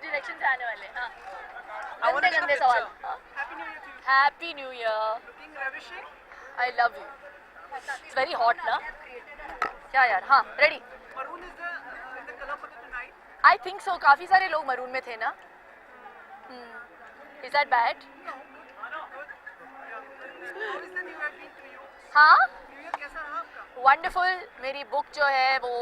Direction से आने वाले। हाँ गंदे गंदे सवाल। Happy new year. I love you. It's very hot ना। क्या यार। हाँ रेडी। आई थिंक सो, काफी सारे लोग मरून में थे ना। Is that bad? हाँ वंडरफुल। मेरी बुक जो है वो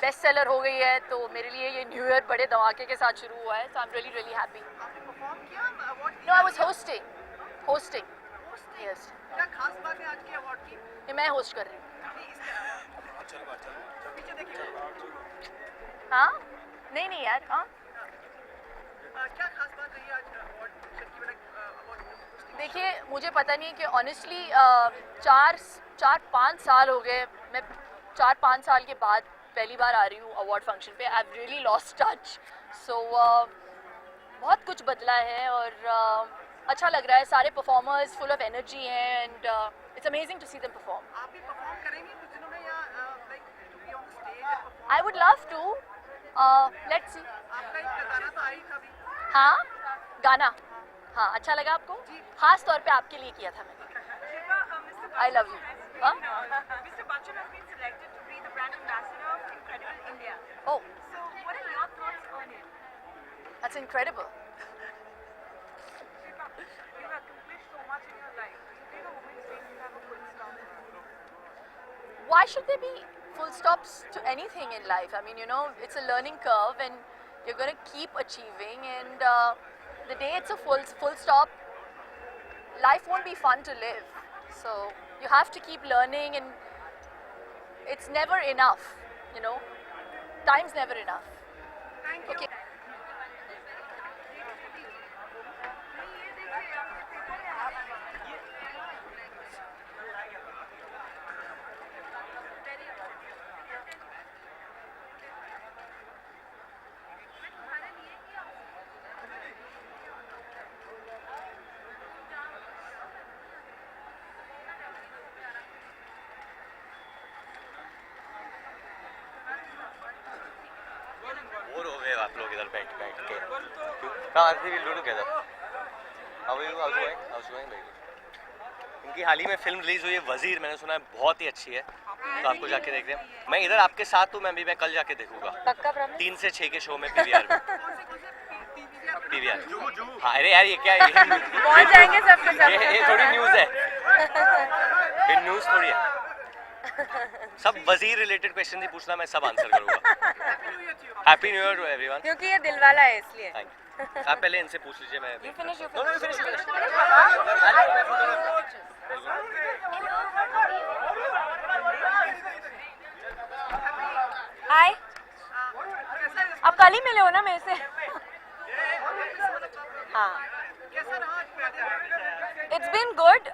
बेस्ट सेलर हो गई है, तो मेरे लिए ये न्यू ईयर बड़े धमाके के साथ शुरू हुआ है, so I am really really happy. No I was hosting yes. क्या खास बात है आज के अवार्ड की? ये मैं होस्ट कर रही हूँ। हाँ नहीं यार। हाँ क्या खास बात रही आज अवार्ड अवार्ड? देखिए मुझे पता नहीं है कि ऑनेस्टली 4-5 साल हो गए, मैं 4-5 साल के बाद पहली बार आ रही हूँ अवार्ड फंक्शन पे। I have really lost touch. So बहुत कुछ बदला है और अच्छा लग रहा है। सारे परफॉर्मर्स फुल ऑफ एनर्जी हैं and it's amazing to see them perform. आप भी परफॉर्म करेंगे कुछ दिनों में या like to be on stage? I would love to. Let's see. आपका एक गाना तो आई था अभी। हाँ गाना। हाँ अच्छा लगा आपको? खास तौर पे आपके लिए किया था मैंने। I love you. Mr. Bachchan has been selected to be the brand ambassador of Incredible India. Oh, So, what are your thoughts on it? that's incredible. Shilpa, you have accomplished so much in your life. Do you think a woman's face will have a full stop? Why should there be full stops to anything in life? I mean, you know, it's a learning curve and you're going to keep achieving, and the day it's a full stop, life won't be fun to live. So you have to keep learning, and it's never enough, you know. Time's never enough. Thank you. Okay. Bore हो गए आप लोग इधर बैठ बैठ के। कहाँ Aarti will do together. How are you? How is going भाई? इनकी हाल ही में फिल्म रिलीज हुई है वजीर, मैंने सुना है बहुत ही अच्छी है, तो आपको जाके देखते हैं। मैं इधर आपके साथ हूँ, मैं कल जाके देखूंगा। पक्का प्रॉमिस? 3 से 6 के शो में पीवीआर में। पीवीआर। हाँ अरे यार ये क्या है? पहुंच जाएंगे सबके सब। ये थोड़ी न्यूज़ है, ये न्यूज़ थोड़ी है। सब वजीर रिलेटेड क्वेश्चन ही पूछना, मैं सब आंसर करूंगा। Happy new year to everyone. क्योंकि ये दिल वाला है इसलिए। आप पहले इनसे पूछ लीजिए। मैं You finish. No, no, you finish. हाय, आप कल ही मिले हो ना मेरे से? हाँ। कैसा रहा आज का? It's been good.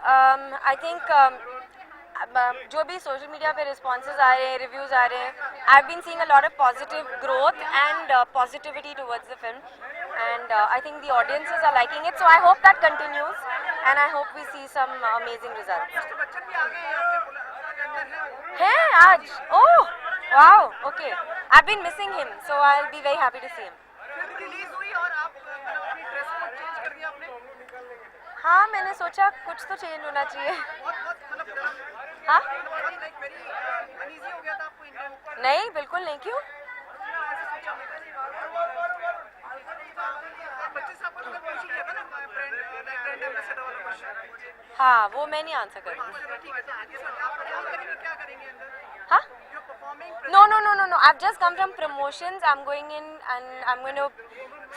I think जो भी सोशल मीडिया पे रिस्पॉन्सेज आ रहे हैं, रिव्यूज आ रहे हैं, I have been seeing a lot of positive growth and positivity towards the film, and I think the audiences are liking it, so I hope that continues and I hope we see some amazing results. Mister Bachchan भी आ गए हैं आपके अंदर है? हैं आज? Oh wow, okay. I have been missing him, so I will be very happy to see him. Film release हुई और आप अपनी ड्रेस कोड चेंज कर दिया आपने? हाँ मैंने सोचा कुछ तो चेंज होना चाहिए। बहुत मतलब हाँ लाइक वेरी अनईजी हो गया था आपको इंडियन? नहीं बिल्कुल नहीं। क्यों? बच्चे साहब को तो पूछ ही लिया था ना ब्रांड एम्बेसडर वाला क्वेश्चन। हाँ वो मैं नहीं आंसर करूँगी। ठीक है, तो आगे सर आप परफॉर्म करेंगे, क्या करेंगे अंदर? हाँ? You are performing? No. I've just come from promotions. I'm going in and I'm going to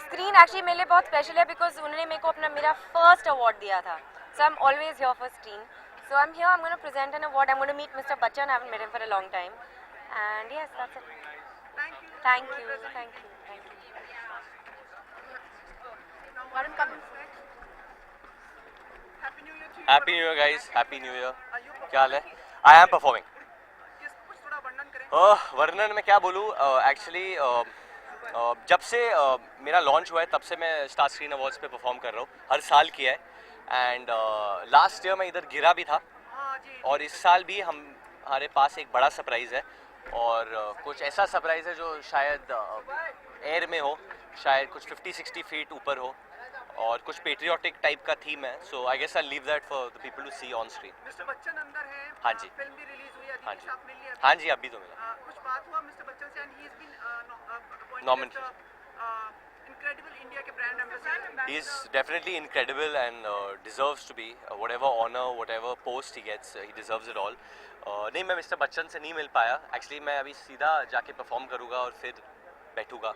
screen. Actually मेरे लिए बहुत special है because उन्होंने मेरे को मेरा first award दिया था. So I'm always here for screen. So I'm here. I'm going to present an award. I'm going to meet Mr. Bachchan. I haven't met him for a long time. And yes, that's it. Thank you. Thank you. Varun, come in. Happy New Year to you. Happy new year guys, happy new year. Are you क्या हाल है? I am performing. कुछ थोड़ा वर्णन करें? वर्णन में क्या बोलूँ, एक्चुअली जब से मेरा लॉन्च हुआ है तब से मैं स्टार स्क्रीन अवार्ड्स पे परफॉर्म कर रहा हूँ, हर साल किया है। एंड लास्ट ईयर मैं इधर गिरा भी था, हाँ जी। और इस साल भी हमारे पास एक बड़ा सरप्राइज़ है, और कुछ ऐसा सरप्राइज़ है जो शायद एयर में हो, शायद कुछ 50-60 फीट ऊपर हो और कुछ पेट्रियोटिक टाइप का थीम है. So I guess I leave that for the people to see on screen. Mister Bachchan अंदर है. हाँ जी. फिल्म भी रिलीज हुई है. हाँ अदिति जी. से आप मिल लिया. हाँ जी, अभी तो मिला. कुछ बात हुआ मिस्टर बच्चन से? And he has been Nominated. Incredible India के brand ambassador. He is definitely incredible and deserves to be. Whatever honor, whatever post he gets, he deserves it all. नहीं, मैं मिस्टर बच्चन से नहीं मिल पाया. एक्चुअली मैं अभी सीधा जाके परफॉर्म करूँगा और फिर बैठूंगा.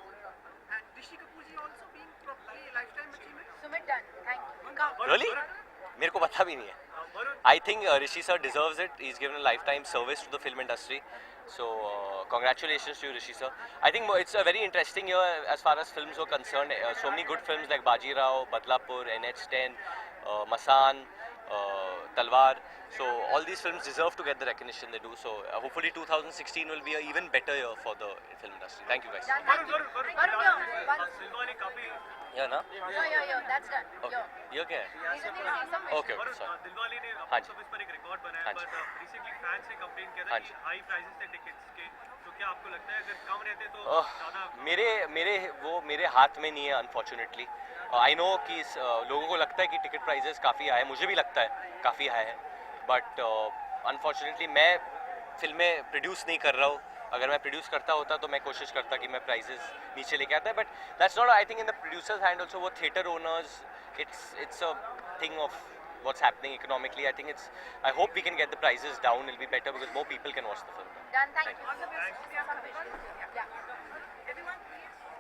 And Rishi Kapoor ji also being properly lifetime achievement. Sumit done. Thank you. Really? मेरे को पता भी नहीं है. I think Rishi sir deserves it. He's given a lifetime service to the film industry. So congratulations to you, Rishi sir. I think it's a very interesting year as far as films are concerned. So many good films like Baji Rao, Badlapur, NH10, Masan, Talwar. So all these films deserve to get the recognition they do. So hopefully 2016 will be an even better year for the film industry. Thank you guys. Done. Thank you. Varun, yo. Yeah, na? Yo. That's done. Okay. Yo. ये क्या है? These are the some Okay, okay, sorry. Dilwale ने हाँ box जी. Office पर एक record बनाया हाँ but ji. Recently fans ने कंप्लेन किया हाँ था जी. कि हाई प्राइसेस थे टिकट्स के. तो क्या आपको लगता है अगर कम रहते तो ज़्यादा मेरे हाथ में नहीं है अनफॉर्चुनेटली. आई नो कि लोगों को लगता है कि टिकट प्राइसेस काफ़ी हाई है. मुझे भी लगता है काफ़ी हाई है. बट अनफॉर्चुनेटली मैं फिल्में प्रोड्यूस नहीं कर रहा हूँ. अगर मैं प्रोड्यूस करता होता तो मैं कोशिश करता कि मैं प्राइसेस नीचे लेके आता. But that's not, I think in the producers hand also. वो theatre owners, it's a thing of what's happening economically. I think I hope we can get the prices down. It'll be better because more people can watch the film. Done. Thank Thank you. you. All the best. Yeah. Everyone,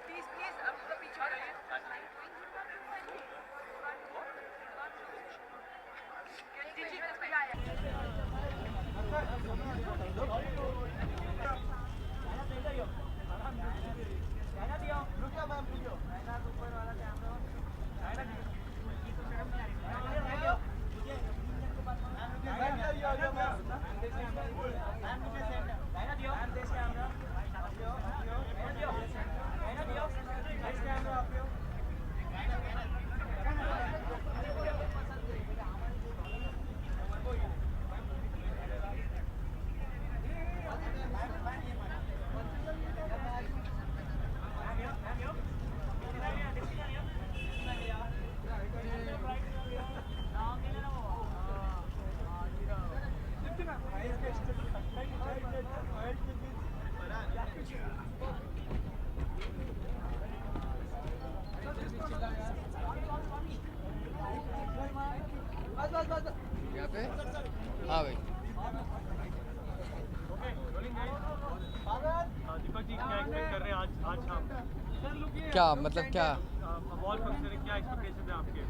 please, the picture. यहाँ पे हाँ भाई. दीपक जी क्या expect कर रहे हैं आज शाम? क्या मतलब क्या? अवार्ड फंक्शन है, क्या एक्सपेक्टेशन है आपके?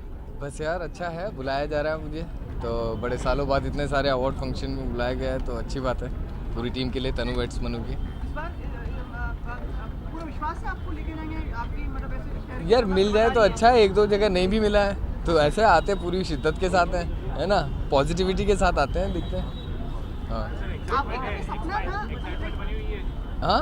बस यार अच्छा है, बुलाया जा रहा है मुझे. तो बड़े सालों बाद इतने सारे अवार्ड फंक्शन में बुलाया गया है तो अच्छी बात है पूरी टीम के लिए, तनु वेट्स मनु की. इस बार पूरा विश्वास से आपको लेके जाएंगे. आपकी मतलब ऐसे यार मिल जाए तो अच्छा है. एक दो जगह नहीं भी मिला है तो ऐसे आते पूरी शिद्दत के साथ हैं, है ना, पॉजिटिविटी के साथ आते हैं, दिखते हैं. हाँ सपना था. हाँ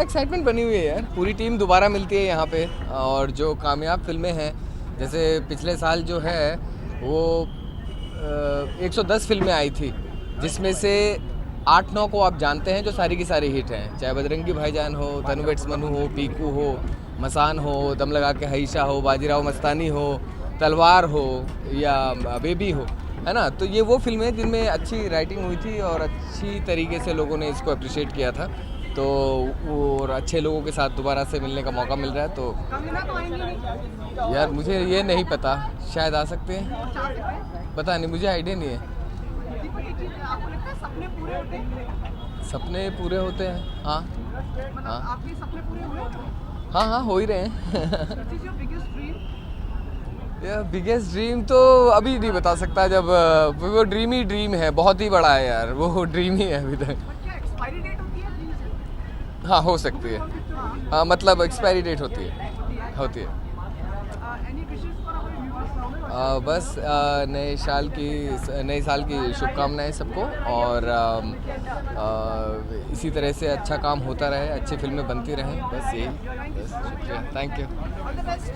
एक्साइटमेंट बनी हुई है यार. पूरी टीम दोबारा मिलती है यहाँ पे. और जो कामयाब फिल्में हैं जैसे पिछले साल जो है वो 110 फिल्में आई थी जिसमें से 8-9 को आप जानते हैं जो सारी की सारी हिट हैं. चाहे बजरंगी भाईजान हो, तनु वेट्स मनु हो, पीकू हो, मसान हो, दम लगा के हईशा हो, बाजीराव मस्तानी हो, तलवार हो या बेबी हो, है ना. तो ये वो फिल्में जिनमें अच्छी राइटिंग हुई थी और अच्छी तरीके से लोगों ने इसको अप्रिशिएट किया था. तो और अच्छे लोगों के साथ दोबारा से मिलने का मौका मिल रहा है. तो कंगना तो आएंगी नहीं. यार मुझे ये नहीं पता, शायद आ सकते हैं, चाह सकते हैं. पता नहीं, मुझे आइडिया नहीं है. दीपक एक चीज आपको लगता है सपने पूरे होते हैं? सपने पूरे होते हैं. हाँ मतलब हाँ. आपके सपने पूरे हुए? हाँ हो ही रहे हैं. What is your biggest dream? यार बिगेस्ट ड्रीम तो अभी नहीं बता सकता. जब वो ड्रीम ही ड्रीम है, बहुत ही बड़ा है यार, वो ड्रीम ही है अभी तक. बट क्या एक्सपायरी डेट होती है dream से? हाँ हो सकती है. हाँ मतलब एक्सपायरी डेट होती है. Any wishes for our viewers? बस नए साल की शुभकामनाएं सबको. और इसी तरह से अच्छा काम होता रहे, अच्छी फिल्में बनती रहें, बस यही. बस शुक्रिया, thank you. All the best.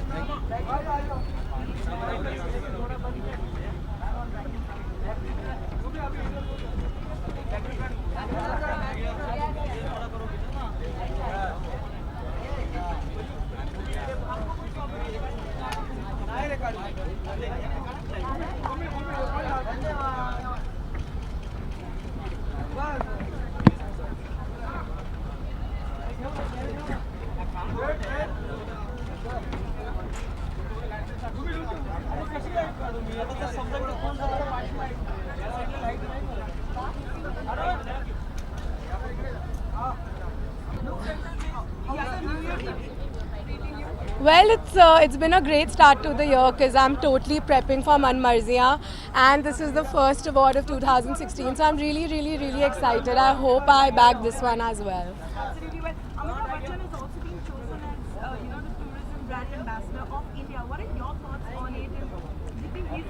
Well, it's been a great start to the year because I'm totally prepping for Man Marziya, and this is the first award of 2016. So I'm really excited. I hope I bag this one as well. Absolutely well. Amitabh Bachchan has also been chosen as, the tourism brand ambassador of India. What are your thoughts on it? And do you think he's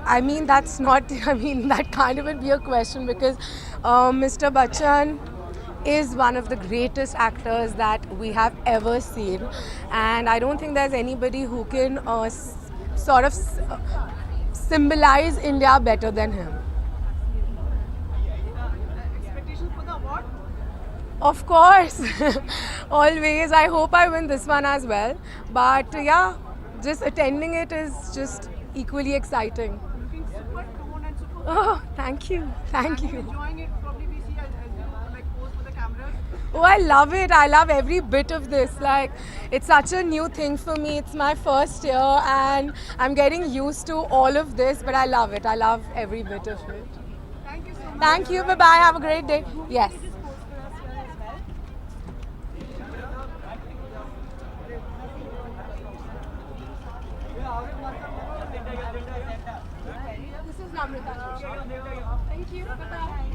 I mean that's not. I mean that can't even be a question because Mr. Bachchan is one of the greatest actors that we have ever seen, and I don't think there's anybody who can symbolize India better than him. expectations for the award? Of course, always. I hope I win this one as well. But yeah, just attending it is just equally exciting. Looking super toned and super Oh, thank you. Thank you. enjoying it. Probably we see as you like pose for the cameras. Oh, I love it. I love every bit of this. Like, it's such a new thing for me. It's my first year and I'm getting used to all of this, but I love it. I love every bit of it. Thank you so much. Thank you. Bye-bye. Have a great day. Yes. Just pose for us here as well. This is Namrata. Thank you. Bye-bye.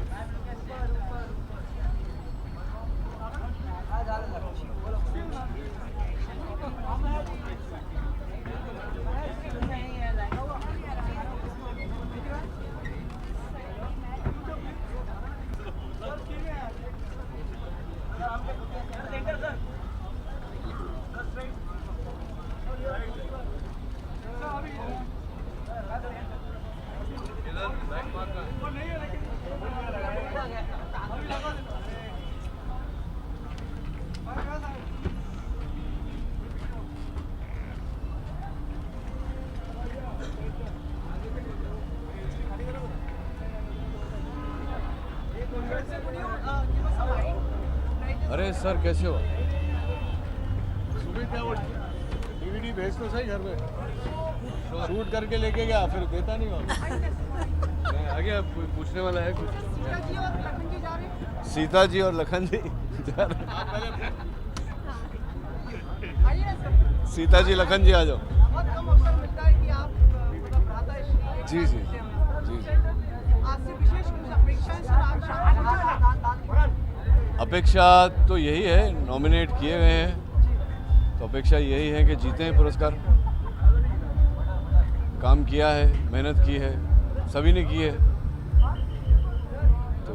अरे sir कैसे हो? सुबह क्या वो DVD भेज तो सही घर में शूट करके लेके गया फिर देता नहीं वहाँ मैं आ गया पूछने वाला है कुछ। सीता जी और लखन जी जा रहे हैं। सीता जी और लखन जी जा रहे हैं। आइए ना सर। सीता जी लखन जी आ जाओ। बहुत कम अवसर मिलता है कि आप मतलब भ्राता श्री जी जी जी आज से विशेष कुछ अपेक्षाएं सर आप शामिल अपेक्षा तो यही है, नॉमिनेट किए गए हैं तो अपेक्षा यही है कि जीते हैं पुरस्कार। काम किया है, मेहनत की है, सभी ने की है तो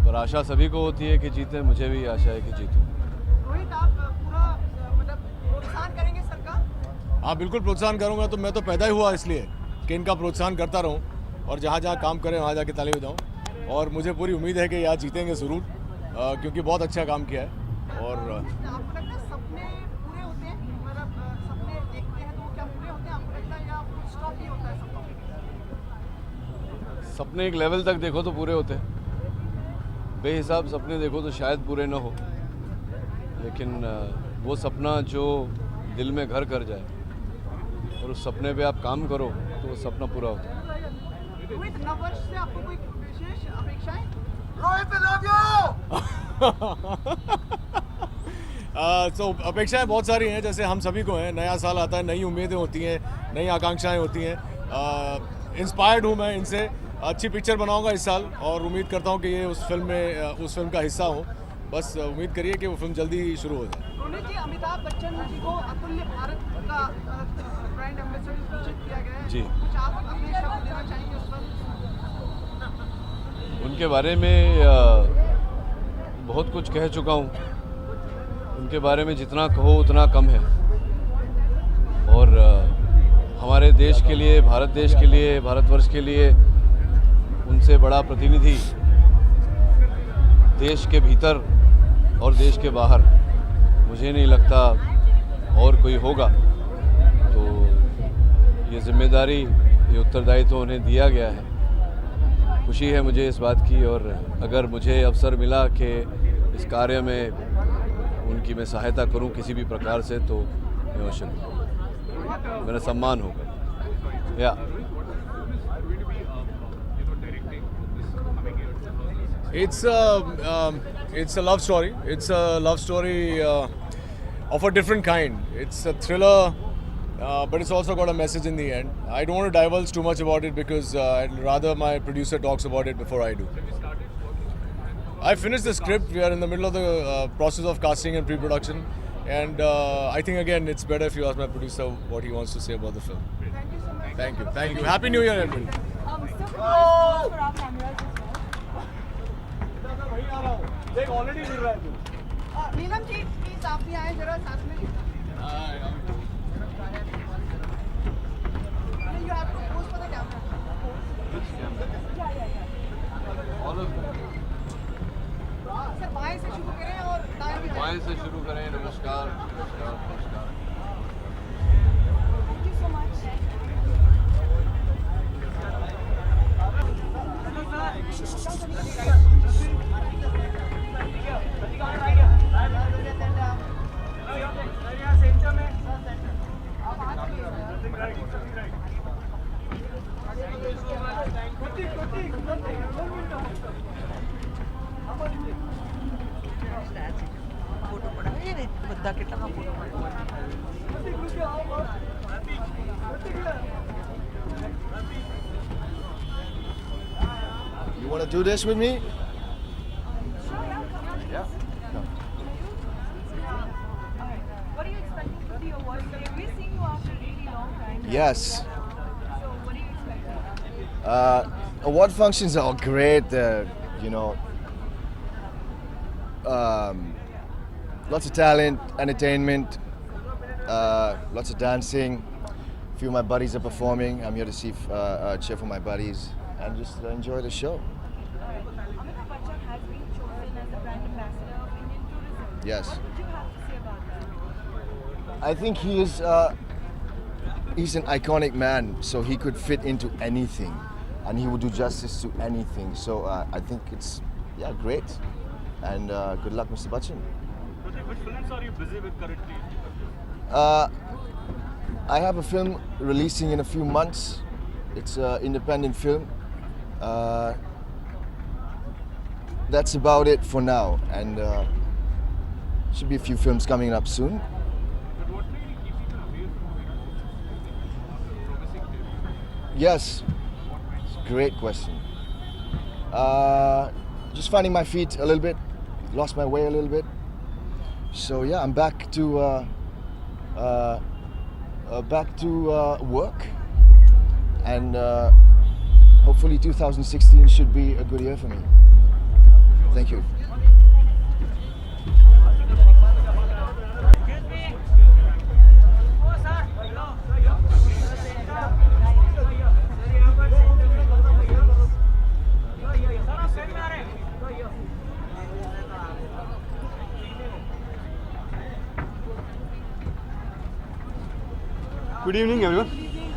पर आशा सभी को होती है कि जीते। मुझे भी आशा है कि जीतूं। रोहित आप पूरा मतलब प्रोत्साहन करेंगे सर का? हाँ बिल्कुल प्रोत्साहन करूँगा। तो मैं तो पैदा ही हुआ इसलिए कि इनका प्रोत्साहन करता रहूँ और जहाँ जहाँ काम करें वहाँ जाके ताली बजाऊँ। और मुझे पूरी उम्मीद है कि यहाँ जीतेंगे ज़रूर क्योंकि बहुत अच्छा काम किया है। और आपको लगता है सपने पूरे होते हैं? मतलब सपने देखते हैं तो वो क्या पूरे होते हैं आपको लगता है या फुल स्टॉप ही होता है सपनों के? सपने एक लेवल तक देखो तो पूरे होते हैं, बेहिसाब सपने देखो तो शायद पूरे न हो, लेकिन वो सपना जो दिल में घर कर जाए और उस सपने पे आप काम करो तो वो सपना पूरा होता है। रोहित नववर्ष से आपको कोई विशेष अपेक्षाएं? तो अपेक्षाएं बहुत सारी हैं, जैसे हम सभी को हैं। नया साल आता है, नई उम्मीदें होती हैं, नई आकांक्षाएं होती हैं। इंस्पायर्ड हूँ मैं इनसे। अच्छी पिक्चर बनाऊंगा इस साल और उम्मीद करता हूँ कि ये उस फिल्म का हिस्सा हो। बस उम्मीद करिए कि वो फिल्म जल्दी ही शुरू हो जाए। रोहित जी, अमिताभ बच्चन जी को अतुल्य भारत का ब्रांड एम्बेसडर घोषित किया गया है। जी। कुछ आप अपने शब्द देना चाहेंगे उस पर? उनके बारे में बहुत कुछ कह चुका हूँ। उनके बारे में जितना कहो उतना कम है। और हमारे देश के लिए, भारत देश के लिए, भारतवर्ष के लिए उनसे बड़ा प्रतिनिधि देश के भीतर और देश के बाहर मुझे नहीं लगता और कोई होगा। तो ये जिम्मेदारी, ये उत्तरदायित्व तो उन्हें दिया गया है। खुशी है मुझे इस बात की, और अगर मुझे अवसर मिला कि इस कार्य में उनकी मैं सहायता करूं किसी भी प्रकार से तो मैं अवश्य करूंगा। मेरा सम्मान होगा। या It's a love story. It's a love story of a different kind. It's a thriller, but it's also got a message in the end. I don't want to divulge too much about it because I'd rather my producer talks about it before I do. I finished the script. We are in the middle of the process of casting and pre-production. And I think again, it's better if you ask my producer what he wants to say about the film. Thank you so much. Thank you. Thank you. Happy New Year, everyone. Sir, for our cameras as well. Neelam ji please आप भी आए जरा साथ में You have to pose for the camera. Sir बाएं से शुरू करें और दाएं भी बाएं से शुरू करें. नमस्कार. Thank you so much. You want to do this with me? Yeah. What are you expecting for the awards? We're seeing you after a really long time. Yes. So what are you expecting? Award functions are great. You know, lots of talent, entertainment, lots of dancing. A few of my buddies are performing. I'm here to cheer for my buddies and just enjoy the show. Amitabh Bachchan has been chosen as the brand ambassador of Indian tourism. Yes. What did you have to say about that? I think he's an iconic man, so he could fit into anything, and he would do justice to anything. So I think it's great, and good luck, Mr. Bachchan. Which films are you busy with currently? I have a film releasing in a few months. It's an independent film. That's about it for now, and should be a few films coming up soon. But what really keeps you away from progressing there? Yes, it's a great question. Just finding my feet a little bit, lost my way a little bit. So yeah, I'm back to work, and hopefully 2016 should be a good year for me. Thank you. Good evening, everyone.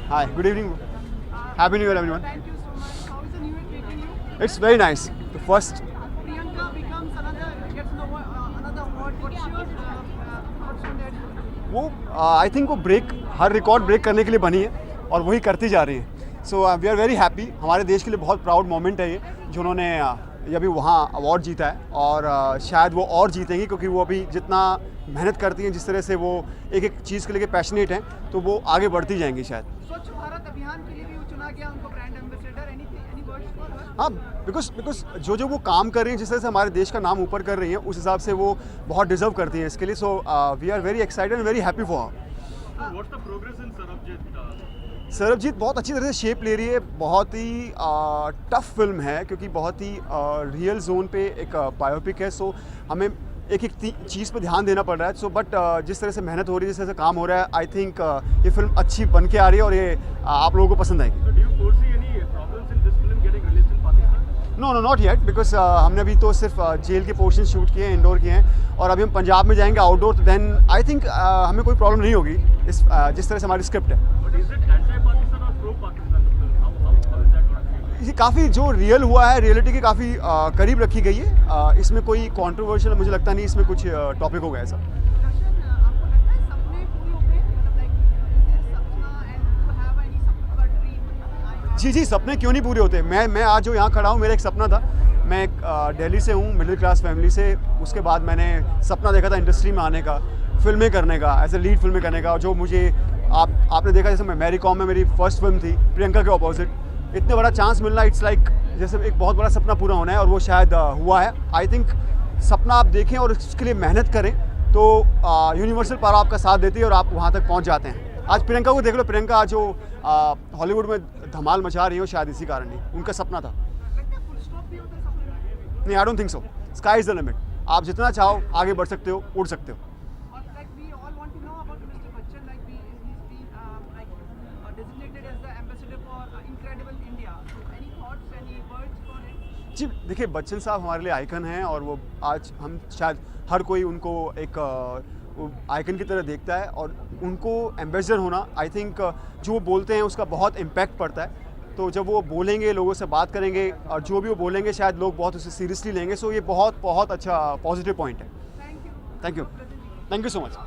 Hi, good evening. Happy New Year, everyone. Thank you so much. How is the new year treating you? It's very nice. The first, Priyanka becomes gets another award. What's your thoughts on that? वो I think वो break हर record break करने के लिए बनी है और वही करती जा रही है. So we are very happy. हमारे देश के लिए बहुत प्राउड मोमेंट है ये जो उन्होंने अभी वहाँ अवार्ड जीता है, और शायद वो और जीतेंगी क्योंकि वो अभी जितना मेहनत करती हैं, जिस तरह से वो एक एक चीज़ के लिए पैशनेट हैं, तो वो आगे बढ़ती जाएंगी शायद. स्वच्छ भारत अभियान के लिए भी चुना गया उनको brand ambassador. Any words for her? हाँ, बिकॉज जो वो काम कर रही हैं, जिस तरह से हमारे देश का नाम ऊपर कर रही हैं, उस हिसाब से वो बहुत डिजर्व करती हैं इसके लिए. So we are very excited and very happy for her. What's the progress in Sarabjit? Sarabjit बहुत अच्छी तरह से शेप ले रही है. बहुत ही टफ फिल्म है क्योंकि बहुत ही रियल जोन पे एक बायोपिक है. सो हमें एक एक चीज़ पे ध्यान देना पड़ रहा है. सो बट जिस तरह से मेहनत हो रही है, जिस तरह से काम हो रहा है, आई थिंक ये फिल्म अच्छी बन के आ रही है और ये आप लोगों को पसंद आएगी. So do you foresee any problems in this film getting released in Pakistan? No not yet, because हमने अभी तो सिर्फ जेल के पोर्शन शूट किए हैं, इंडोर किए हैं, और अभी हम पंजाब में जाएंगे आउटडोर. तो देन आई थिंक हमें कोई प्रॉब्लम नहीं होगी जिस तरह से हमारी स्क्रिप्ट है. But is it anti-Pakistan or pro-Pakistan film? How is that going to be? ये काफ़ी जो रियल हुआ है, रियलिटी के काफ़ी करीब रखी गई है. इसमें कोई कंट्रोवर्शियल मुझे लगता नहीं इसमें कुछ टॉपिक होगा ऐसा. आपको लगता है सपने पूरे हो गए? मतलब लाइक इज देयर सपना एंड टू हैव एनी सपना ड्रीम? जी, सपने क्यों नहीं पूरे होते. मैं आज जो यहाँ खड़ा हूँ, मेरा एक सपना था. मैं दिल्ली से हूँ, मिडिल क्लास फैमिली से. उसके बाद मैंने सपना देखा था इंडस्ट्री में आने का. फिल्में करने का, एज ए लीड फिल्में करने का, जो मुझे आपने देखा जैसे मैं मैरी कॉम में मेरी फर्स्ट फिल्म थी प्रियंका के ऑपोजिट, इतने बड़ा चांस मिलना इट्स लाइक जैसे एक बहुत बड़ा सपना पूरा होना है, और वो शायद हुआ है। आई थिंक सपना आप देखें और इसके लिए मेहनत करें तो यूनिवर्सल पावर आपका साथ देती है और आप वहाँ तक पहुँच जाते हैं। आज प्रियंका को देख लो, प्रियंका जो हॉलीवुड में धमाल मचा रही हो शायद इसी कारण ही, उनका सपना था। नहीं, I don't think so, sky is the limit. आप जितना चाहो आगे बढ़ सकते हो, उड़ सकते हो। जी देखिए, बच्चन साहब हमारे लिए आइकन हैं और वो आज हम शायद हर कोई उनको एक आइकन की तरह देखता है, और उनको एम्बेसडर होना, आई थिंक जो वो बोलते हैं उसका बहुत इम्पैक्ट पड़ता है। तो जब वो बोलेंगे, लोगों से बात करेंगे, और जो भी वो बोलेंगे शायद लोग बहुत उसे सीरियसली लेंगे। सो ये बहुत बहुत अच्छा पॉजिटिव पॉइंट है। Thank you, thank you so much.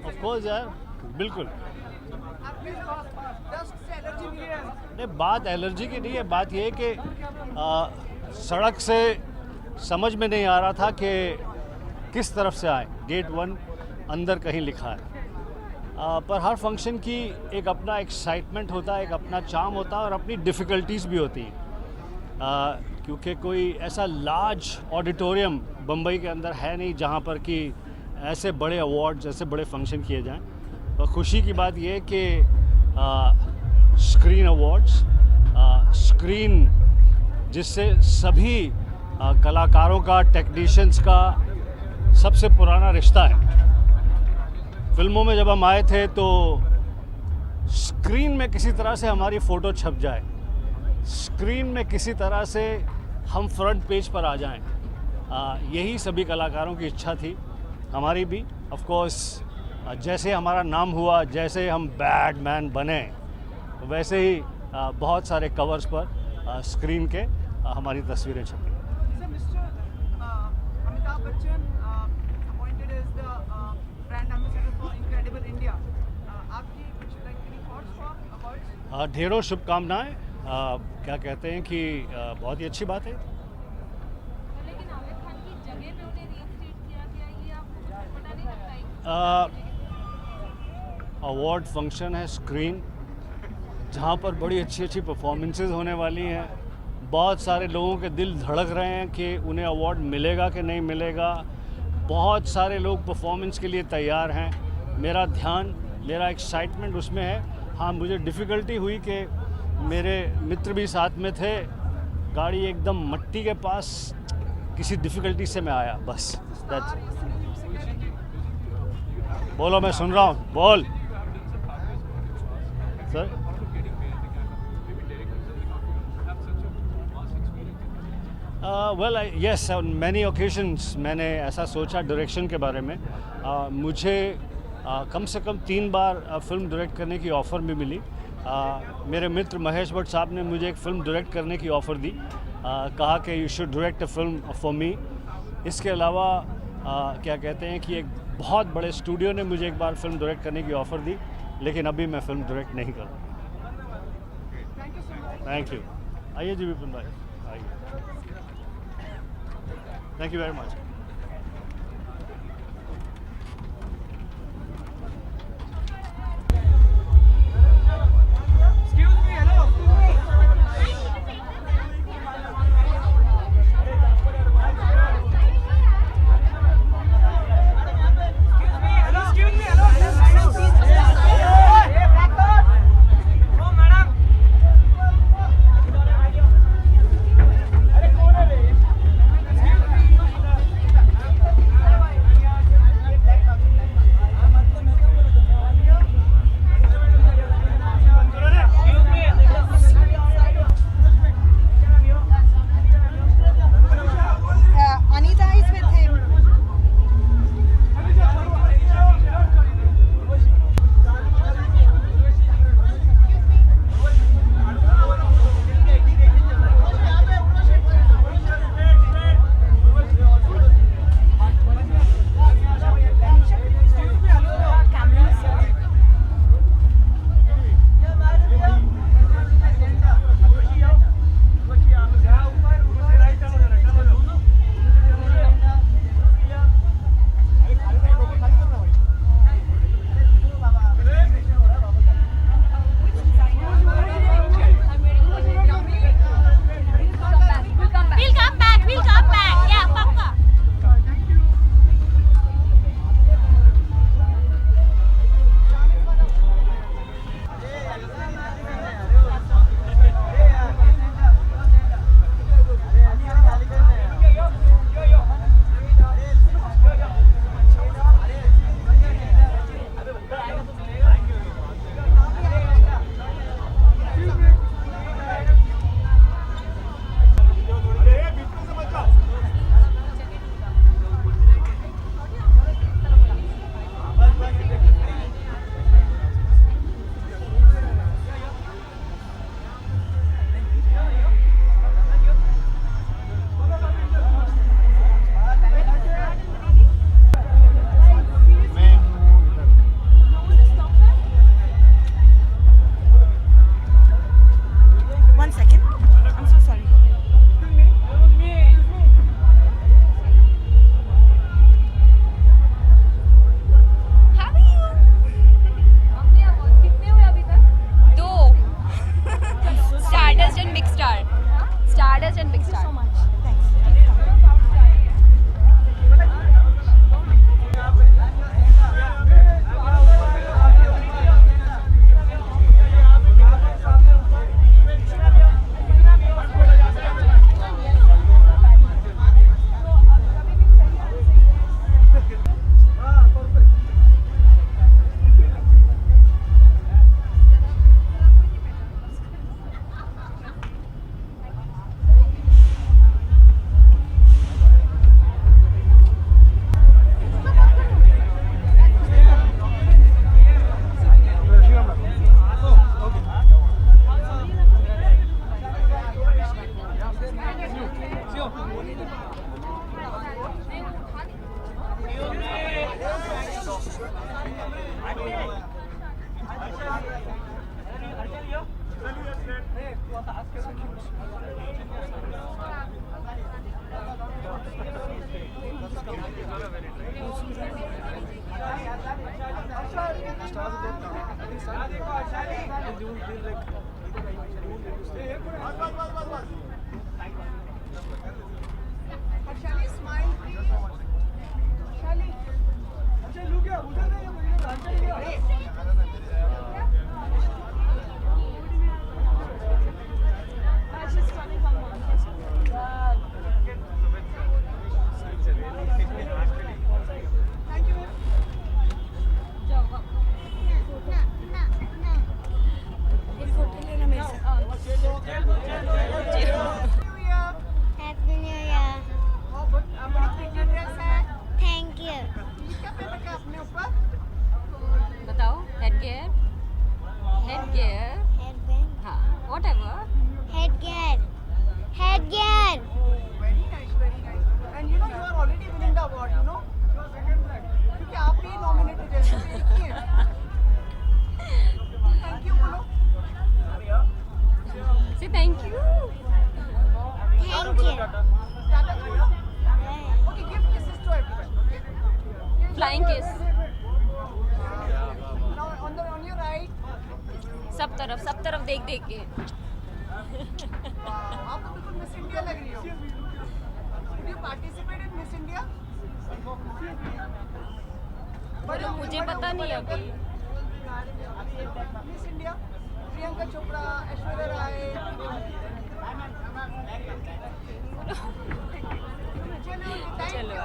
Of course यार, बिल्कुल। नहीं, बात एलर्जी की नहीं है, बात ये है कि सड़क से समझ में नहीं आ रहा था कि किस तरफ से आए। गेट 1 अंदर कहीं लिखा है, पर हर फंक्शन की एक अपना एक्साइटमेंट होता है, एक अपना चार्म होता है और अपनी डिफ़िकल्टीज़ भी होती हैं, क्योंकि कोई ऐसा लार्ज ऑडिटोरियम बम्बई के अंदर है नहीं जहाँ पर कि ऐसे बड़े अवार्ड्स, ऐसे बड़े फंक्शन किए जाएं। और ख़ुशी की बात यह है कि स्क्रीन अवार्ड्स, स्क्रीन जिससे सभी कलाकारों का, टेक्नीशियंस का सबसे पुराना रिश्ता है। फिल्मों में जब हम आए थे तो स्क्रीन में किसी तरह से हमारी फ़ोटो छप जाए, स्क्रीन में किसी तरह से हम फ्रंट पेज पर आ जाएं, यही सभी कलाकारों की इच्छा थी, हमारी भी। ऑफ कोर्स जैसे हमारा नाम हुआ, जैसे हम बैटमैन बने, वैसे ही बहुत सारे कवर्स पर स्क्रीन के हमारी तस्वीरें छपी। Amitabh Bachchan appointed as the brand ambassador for incredible India, आपकी कुछ एनी थॉट्स फॉर अवार्ड्स? ढेरों शुभकामनाएं। क्या कहते हैं कि बहुत ही अच्छी बात है। लेकिन आमिर खान की जगह पे उन्हें रीइंस्टेट किया गया, ये आपको कुछ पता नहीं लगता है? अवार्ड फंक्शन है, स्क्रीन, जहाँ पर बड़ी अच्छी अच्छी परफॉर्मेंसेस होने वाली हैं। बहुत सारे लोगों के दिल धड़क रहे हैं कि उन्हें अवार्ड मिलेगा कि नहीं मिलेगा। बहुत सारे लोग परफॉर्मेंस के लिए तैयार हैं। मेरा ध्यान, मेरा एक्साइटमेंट उसमें है। हाँ, मुझे डिफ़िकल्टी हुई कि मेरे मित्र भी साथ में थे, गाड़ी एकदम मट्टी के पास, किसी डिफ़िकल्टी से मैं आया, बस। बोलो, मैं सुन रहा हूँ, बोल sir. Well yes, on many occasions मैंने ऐसा सोचा डायरेक्शन के बारे में। मुझे कम से कम 3 बार फिल्म डायरेक्ट करने की ऑफ़र भी मिली। मेरे मित्र महेश भट्ट साहब ने मुझे एक फ़िल्म डायरेक्ट करने की ऑफ़र दी, कहा कि you should direct a film for me. इसके अलावा क्या कहते हैं कि एक बहुत बड़े स्टूडियो ने मुझे एक बार फिल्म डायरेक्ट करने की ऑफ़र दी, लेकिन अभी मैं फ़िल्म डायरेक्ट नहीं कर रहा। Thank you. आइए जी विपिन भाई, आइए। Thank you very much. Shally, smile please. Shally. अच्छा लुक क्या उधर नहीं है Thank you. Happy New Year. बड़ी प्रिटी ड्रेस है Thank you. क्या पहन रखा है अपने ऊपर बताओ headgear Headband. हाँ whatever Headgear. Headgear. very nice and you know you are already winning the award you know क्योंकि आप ही nominated हैं इसमें एक ही है thank you बोलो say thank you Thank you. Tata बोलो okay give kisses to everyone okay flying kiss now on your right सब तरफ देख देख के आप तो बिल्कुल मिस इंडिया लग रही हो Did you participate in Miss India? बोलो मुझे पता नहीं अभी मिस इंडिया प्रियंका चोपड़ा ऐश्वर्या राय चलो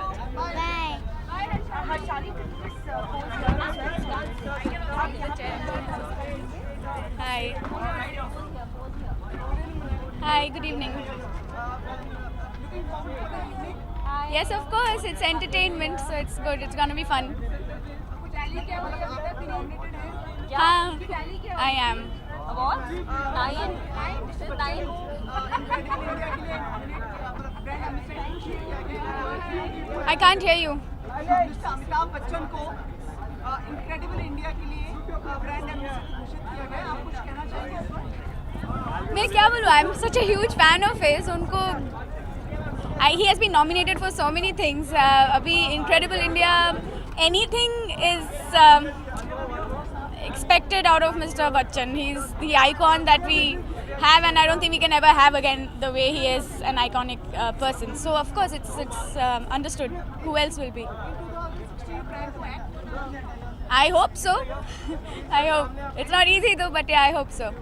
Bye. Hi, good evening. Yes, of course, it's entertainment, so it's good. It's gonna be fun. I am. What? 9? I can't hear you. Amitabh Bachchan को incredible India के लिए brand ambassador घोषित किया गया आप कुछ कहना चाहेंगे इस पर मैं क्या बोलूँ? I'm such a huge fan of his. उनको he has been nominated for so many things. अभी Incredible India, anything is expected out of Mr. Bachchan. He's the icon that we have, and I don't think we can ever have again the way he is an iconic person. So of course it's understood. Who else will be? I hope so. I hope. It's not easy though, but yeah, I hope so.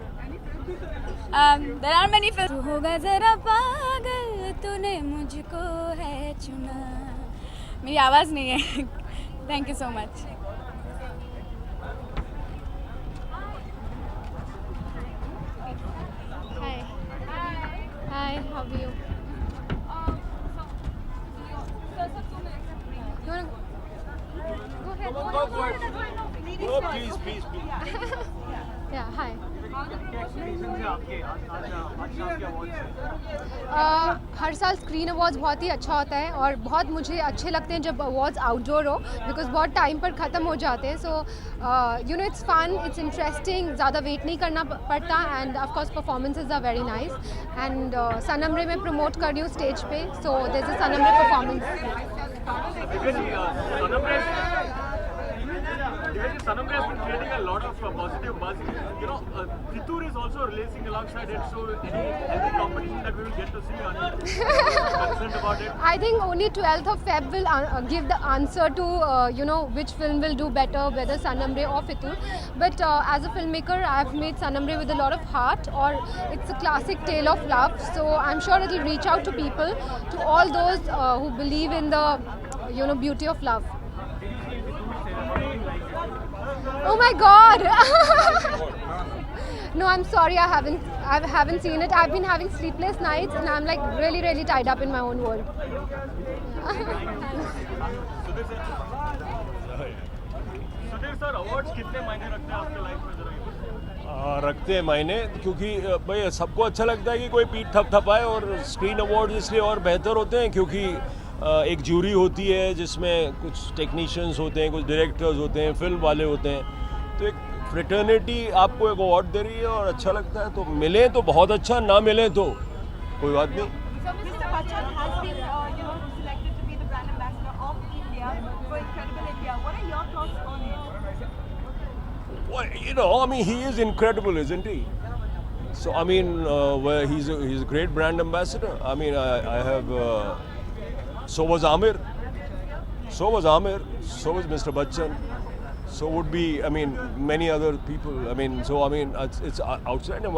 There are many films. तू होगा जरा पागल, तूने मुझको है चुना. मेरी आवाज़ नहीं है. Thank you so much. Hi, how are you? You wanna go ahead? Oh, please. Yeah, hi. हर साल स्क्रीन अवार्ड्स बहुत ही अच्छा होता है और बहुत मुझे अच्छे लगते हैं जब अवार्ड्स आउटडोर हो बिकॉज बहुत टाइम पर ख़त्म हो जाते हैं so you know it's fun it's interesting ज़्यादा वेट नहीं करना पड़ता and of course performances are very nice and Sanamre में प्रमोट कर रही हूँ स्टेज पे so there is a Sanamre performance Sanamre has been creating a lot of positive buzz. You know, Chittoor is also releasing alongside it. So, any competition that we will get to see on it, concerned about it? I think only 12th of Feb will give the answer to you know which film will do better, whether Sanamre or Chittoor. But as a filmmaker, I have made Sanamre with a lot of heart, or it's a classic tale of love. So I'm sure it will reach out to people, to all those who believe in the beauty of love. Oh my God! No, I'm sorry. I haven't seen it. I've been having sleepless nights, and I'm like really tied up in my own world. Sudhir sir, awards कितने मायने रखते हैं आपके life में जरा? रखते हैं मायने, क्योंकि भाई सबको अच्छा लगता है कि कोई पीठ थपथपाए, और स्क्रीन अवार्ड इसलिए और बेहतर होते हैं क्योंकि एक ज्यूरी होती है जिसमें कुछ टेक्नीशियंस होते हैं, कुछ डायरेक्टर्स होते हैं, फिल्म वाले होते हैं, तो एक फ्रेटर्निटी आपको एक अवार्ड दे रही है और अच्छा लगता है। तो मिले तो बहुत अच्छा, ना मिले तो कोई बात नहीं। So Mr. Bachchan has been, selected to be the brand ambassador of India for Incredible India. What are your thoughts on it? Well, you know, I mean, he is incredible, isn't he? So, I mean, well, he's a great brand ambassador. I mean, I have. So was Amir. So was Amir. So was Mr. Bachchan. So would be, I mean, many other people. I mean, it's outstanding.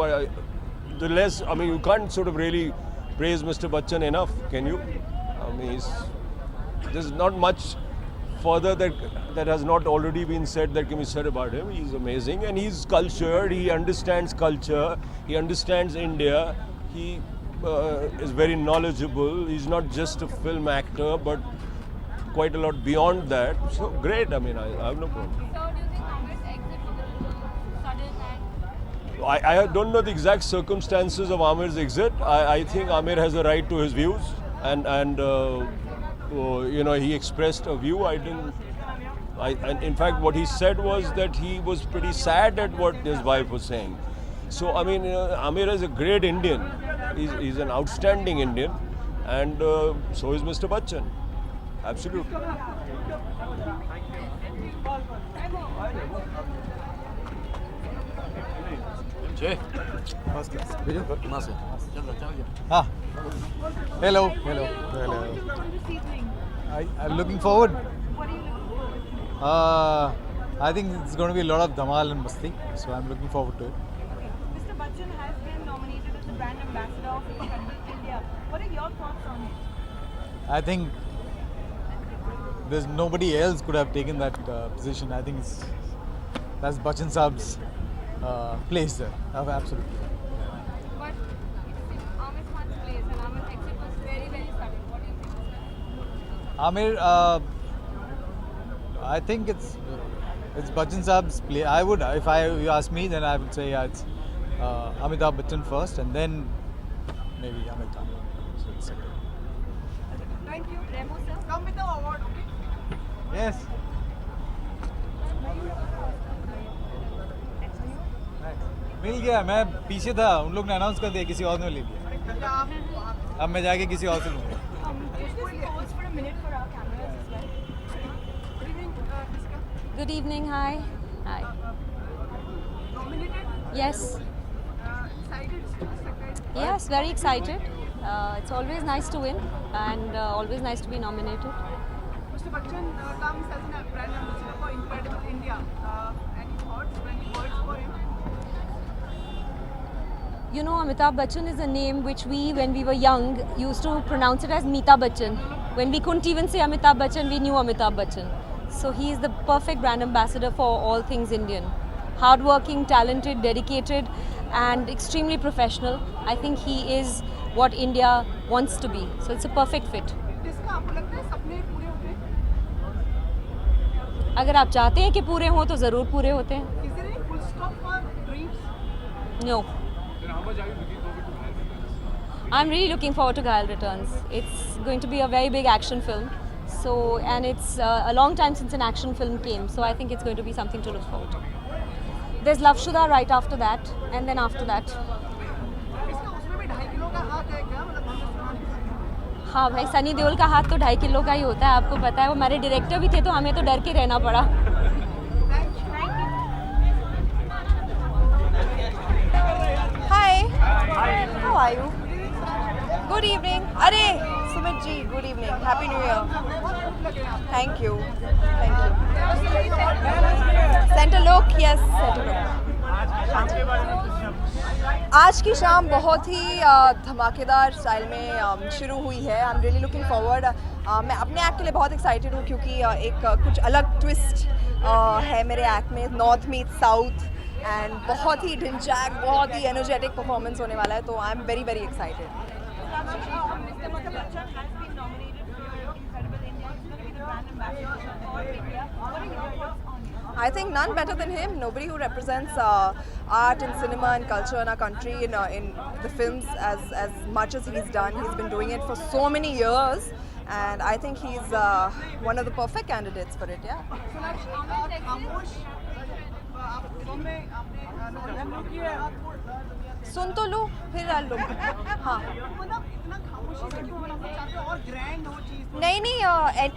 The less, I mean, you can't sort of really praise Mr. Bachchan enough, can you? I mean, there's not much further that has not already been said that can be said about him. He's amazing, and he's cultured. He understands culture. He understands India. He is very knowledgeable. He's not just a film actor, but quite a lot beyond that. So great. I mean, I have no problem. So do you think Congress exit was sudden and I don't know the exact circumstances of Amir's exit. I think Amir has a right to his views, and you know, he expressed a view. And in fact, what he said was that he was pretty sad at what his wife was saying. So I mean, Amir is a great Indian. He's an outstanding Indian, and so is Mr. Bachchan. Absolutely. Jay, first class. Video? Nice. Ah. Hello. Hello. Hello. I'm looking forward. What are you looking forward to? I think it's going to be a lot of dhamal and masti, so I'm looking forward to it. Mr. Bachchan has been nominated as the brand ambassador of Incredible India. What are your thoughts on it? I think there's nobody else could have taken that position. I think that's Bachchan Saab's place there. Absolutely. but it's Amir Khan's place and Amir's exit was very, very sudden. What do you think? Amir, I think it's Bachchan Saab's play. I would, if you ask me, then I would say it's Amitabh Bachchan first, and then maybe Amir Khan. So it's second. Thank you. Remo sir. Come with the award, okay? Yes. मिल गया, मैं पीछे था, उन लोग ने announce कर दिया, किसी और ने ले लिया। अब मैं जाके किसी और से लूँगा। Pause for a minute for our cameras as well. Good evening, Jessica. Good evening, hi. Hi. Nominated? Yes. Excited? Yes, very excited. It's always nice to win and always nice to be nominated. Mr. Bachchan comes as a brand ambassador for Incredible India. Any thoughts, any words for him? You know, Amitabh Bachchan is a name which we, when we were young, used to pronounce it as Meeta Bachchan. When we couldn't even say Amitabh Bachchan, we knew Amitabh Bachchan. So he is the perfect brand ambassador for all things Indian. Hardworking, talented, dedicated, and extremely professional. I think he is what India wants to be. So it's a perfect fit. जिसका आपको लगता है सपने पूरे होते हैं? अगर आप चाहते हैं कि पूरे हों तो ज़रूर पूरे होते हैं. Is there any full stop for dreams? No. I'm really looking forward to Ghayal Returns. It's going to be a very big action film. So, and it's a long time since an action film came. So I think it's going to be something to look forward to. There's Love Shuda right after that, and then after that. इसका उसमें भी 2.5 kilo का हाथ है क्या? मतलब हम सुना हाँ भाई, सनी देओल का हाथ तो 2.5 किलो का ही होता है, आपको पता है. वो हमारे डायरेक्टर भी थे तो हमें तो डर के रहना पड़ा. Hi. How are you? Good evening. Arey, Sumit ji, good evening. Happy New Year. Thank you. Thank you. Center look, yes, center look. आज की शाम बहुत ही धमाकेदार स्टाइल में शुरू हुई है. आई एम रियली लुकिंग फॉरवर्ड. मैं अपने एक्ट के लिए बहुत एक्साइटेड हूँ क्योंकि एक कुछ अलग ट्विस्ट है मेरे एक्ट में. नॉर्थ मीट साउथ एंड बहुत ही ढिंचैक, बहुत ही एनर्जेटिक परफॉर्मेंस होने वाला है. तो आई am very very excited. Mr. Bachchan has been nominated for Incredible India. He's going to be the brand ambassador for India. What are your thoughts on it? I think none better than him. Nobody who represents art and cinema and culture in our country in the films as much as he's done. He's been doing it for so many years, and I think he's one of the perfect candidates for it. Yeah. सुन तो लो फिर डाल लो. हाँ. नहीं नहीं,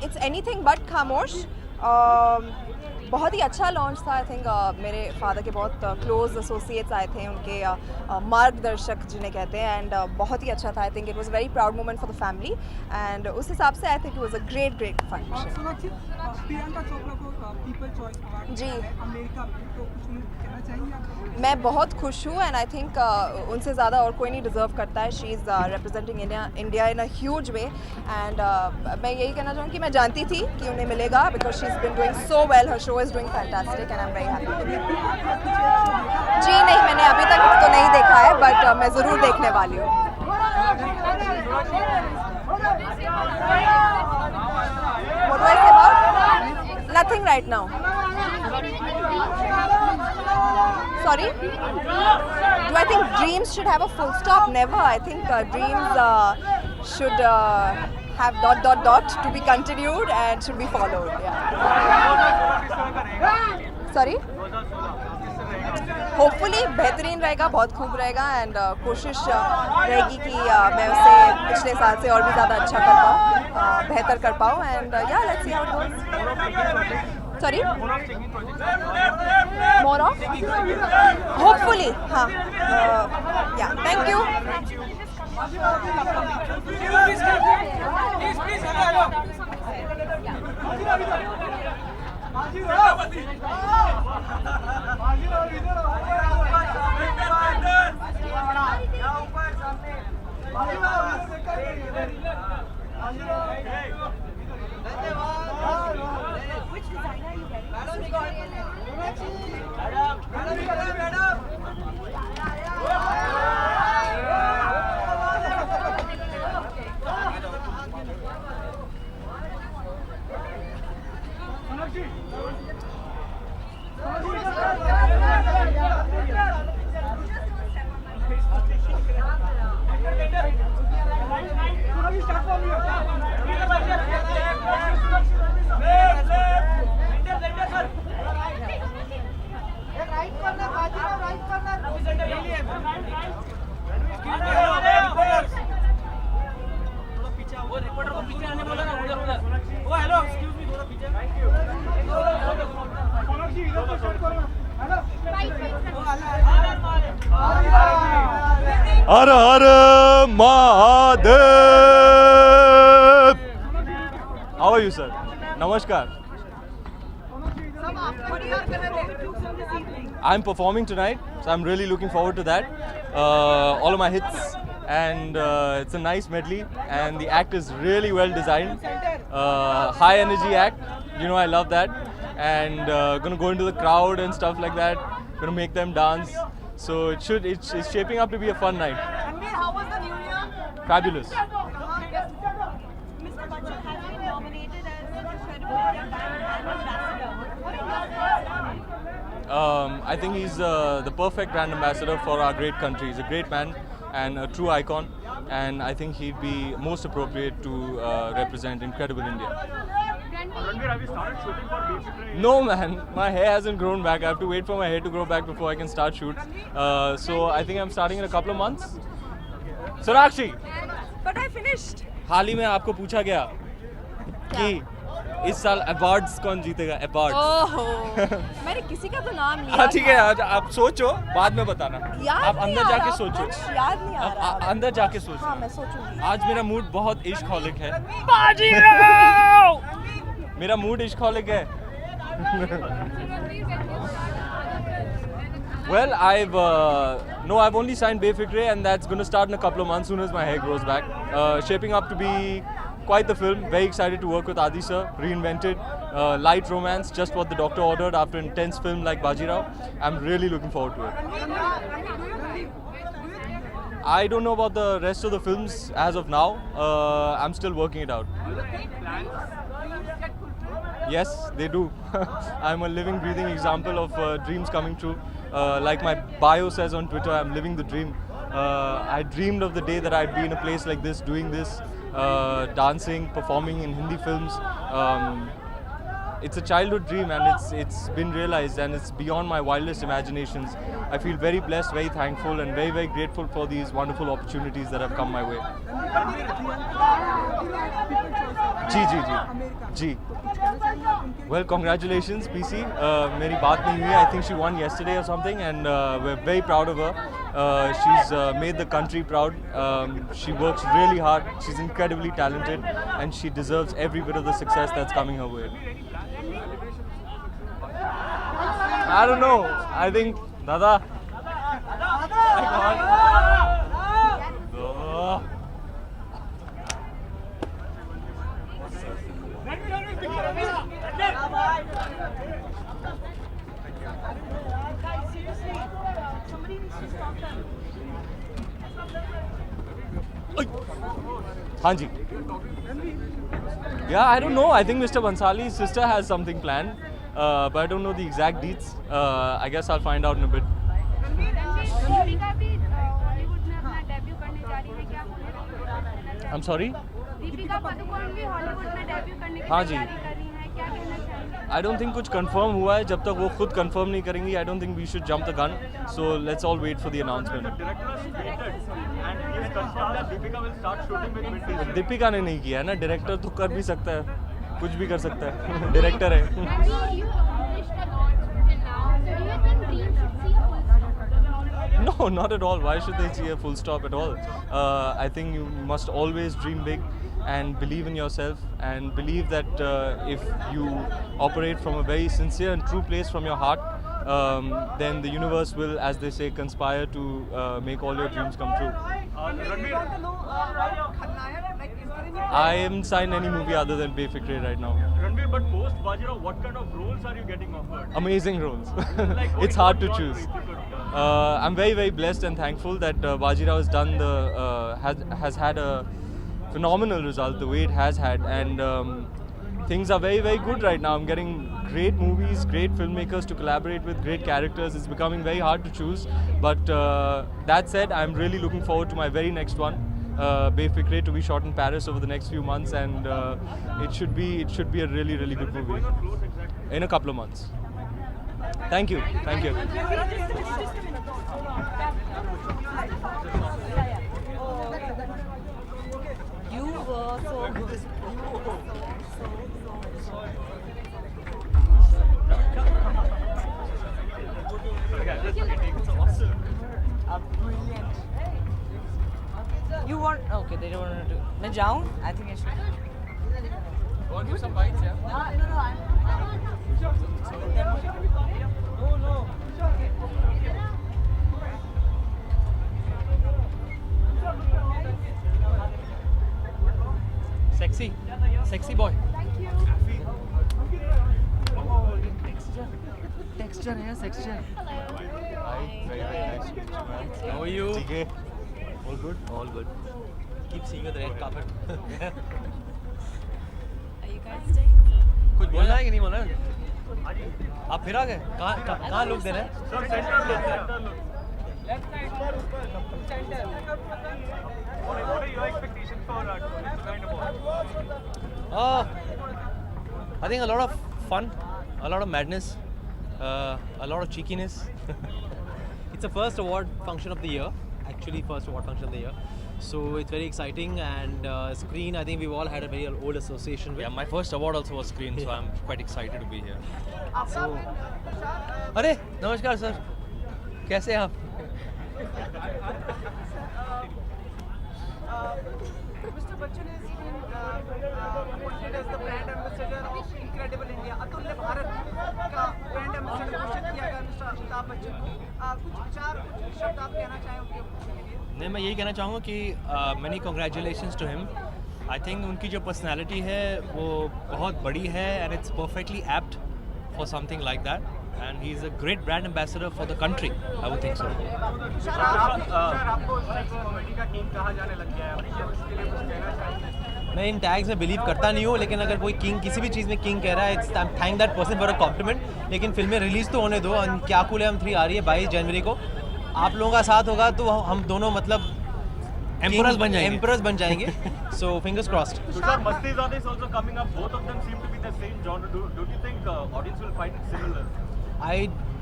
it's anything but खामोश. बहुत ही अच्छा launch था. आई थिंक मेरे फादर के बहुत क्लोज एसोसिएट्स आए थे, उनके मार्गदर्शक जिन्हें कहते हैं, एंड बहुत ही अच्छा था. I think it was a very proud moment for the family, and उस हिसाब से I think it was a great function. Priyanka Chopra को पीपल चॉइस अवार्ड जी अमेरिका में, तो कुछ कहना चाहिए आप? मैं बहुत खुश हूँ, एंड आई थिंक उनसे ज़्यादा और कोई नहीं डिज़र्व करता है. She is representing India in a huge way, and मैं यही कहना चाहूँगी कि मैं जानती थी कि उन्हें मिलेगा, because she is been doing so well. Her show is doing fantastic, and I am very happy. जी नहीं, मैंने अभी तक तो नहीं देखा है, बट मैं ज़रूर देखने वाली हूँ. What do I say about? Nothing right now. Sorry? Do I think dreams should have a full stop? Never. I think dreams should have ... to be continued and should be followed. Yeah. Sorry? Hopefully बेहतरीन रहेगा, बहुत खूब रहेगा, and कोशिश रहेगी कि मैं उसे पिछले साल से और भी ज़्यादा अच्छा कर पाऊँ, बेहतर कर पाऊँ, एंड या let's see how it goes. Sorry, more of hopefully. हाँ, या thank you. Which designer are you wearing? Her her Mahadev. How are you, sir? Namaskar. I'm performing tonight, so I'm really looking forward to that. All of my hits, and it's a nice medley, and the act is really well designed. High energy act, you know I love that, and gonna go into the crowd and stuff like that. Gonna make them dance. So it's shaping up to be a fun night. Ranveer, how was the New Year? Fabulous. Mr. Bachchan has been nominated as Incredible India Brand Ambassador. What are your thoughts? I think he's the perfect brand ambassador for our great country. He's a great man and a true icon, and I think he'd be most appropriate to represent Incredible India. Ranveer, have you started shooting for Basic? No man, my hair hasn't grown back. I have to wait for my hair to grow back before I can start shoot. So I think I'm starting in a couple of months. Sonakshi, But I finished. हाल ही में आपको पूछा गया कि इस साल awards कौन जीतेगा. Awards. ओहो, मैंने किसी का तो नाम लिया. हाँ ठीक है, आप सोचो, बाद में बताना. याद आप नहीं अंदर आ जाके रहा, सोचो. कुछ याद नहीं आ रहा. अंदर जाके सोचो. हाँ, मैं सोचूंगी. आज मेरा मूड बहुत इश्क-हॉलिक है. मेरा मूड इश्क-हॉलिक है. Well, I've only signed Befikre, and that's going to start in a couple of months, soon as my hair grows back. Shaping up to be quite the film. Very excited to work with Adi sir. Reinvented, light romance, just what the doctor ordered after an intense film like Bajirao. I'm really looking forward to it. I don't know about the rest of the films as of now. I'm still working it out. Yes, they do. I'm a living, breathing example of dreams coming true. Like my bio says on Twitter, I'm living the dream. I dreamed of the day that I'd be in a place like this, doing this, dancing, performing in Hindi films. It's a childhood dream, and it's been realized, and it's beyond my wildest imaginations. I feel very blessed, very thankful, and very, very grateful for these wonderful opportunities that have come my way. Ji. Well, congratulations, PC. मेरी बात नहीं हुई. I think she won yesterday or something, and we're very proud of her. She's made the country proud. She works really hard. She's incredibly talented, and she deserves every bit of the success that's coming her way. I don't know. I think, Dada. हाँ जी. Yeah, I don't know. I think Mr. Bansali's sister has something planned, but I don't know the exact deets. I guess I'll find out in a bit. I'm sorry? Deepika Padukone भी Hollywood में debut करने की हाँ जी. तैयारी कर रही हैं, क्या कहना चाहेंगे? I don't think कुछ confirm हुआ है. जब तक वो खुद confirm नहीं करेंगी, I don't think we should jump the gun. So let's all wait for the announcement. Deepika ने नहीं किया है ना. डायरेक्टर तो कर भी सकता है, कुछ भी कर सकता है. डायरेक्टर है. No, not at all. Why should they see a full stop at all? I think you must always dream big and believe in yourself, and believe that if you operate from a very sincere and true place from your heart, then the universe will, as they say, conspire to make all your dreams come true. I haven't signed any movie other than Befikre right now. Ranveer, but post Bajirao, what kind of roles are you getting offered? Amazing roles. It's hard to choose. I'm very, very blessed and thankful that Bajirao has done has had a phenomenal result the way it has had, and things are very, very good right now. I'm getting great movies, great filmmakers to collaborate with, great characters. It's becoming very hard to choose, but that said, I'm really looking forward to my very next one, Befikre, to be shot in Paris over the next few months, and it should be a really, really good movie in a couple of months. Thank you. Thank you. You were so good. Brilliant. You want? Okay, they don't want to do. मैं जाऊँ? I think I should. Want to do some bites, yeah? No. Sexy boy. Texture है, texture. Hi, very, very nice to meet you, man. How are you? TK. All good? All good. Keep seeing you the red carpet. Are you guys staying? कुछ बोलना है कि नहीं बोलना है? आप फिर आ गए? कहाँ लोग दे रहे हैं? What are your expectations for Kind of I think a lot of fun, a lot of madness, a lot of cheekiness. It's the first award function of the year, actually first award function of the year. So it's very exciting, and Screen, I think we've all had a very old association with. Yeah, my first award also was Screen, so I'm quite excited to be here. So, अरे नमस्कार sir, कैसे हैं आप? Mr. Bachchan is appointed as the brand ambassador of Incredible India. अतुल्य भारत का brand ambassador घोषित किया गया Mr. अमिताभ बच्चन को. कुछ विचार, कुछ शब्द आप कहना चाहें उनके लिए? नहीं, मैं यही कहना चाहूँगा कि many congratulations to him. I think उनकी जो personality है वो बहुत बड़ी है, and it's perfectly apt for something like that. And he's a great brand ambassador for the country, I would think so. आपको कॉमेडी का किंग कहा जाने लग गया है, उसके लिए कुछ कहना चाहेंगे? मैं इन टैग्स में बिलीव करता नहीं हूँ, लेकिन अगर कोई किंग किसी भी चीज़ में किंग कह रहा है, it's thank that person for a compliment. लेकिन फिल्में रिलीज़ तो होने दो। क्या कूल है हम 3 आ रही है 22 जनवरी को, आप लोगों का साथ होगा तो हम दोनों मतलब एम्परर्स बन जाएंगे। So fingers crossed. Tushar, Mastizade is also coming up. Both of them seem to be the same genre. Don't you think audience will find it similar? I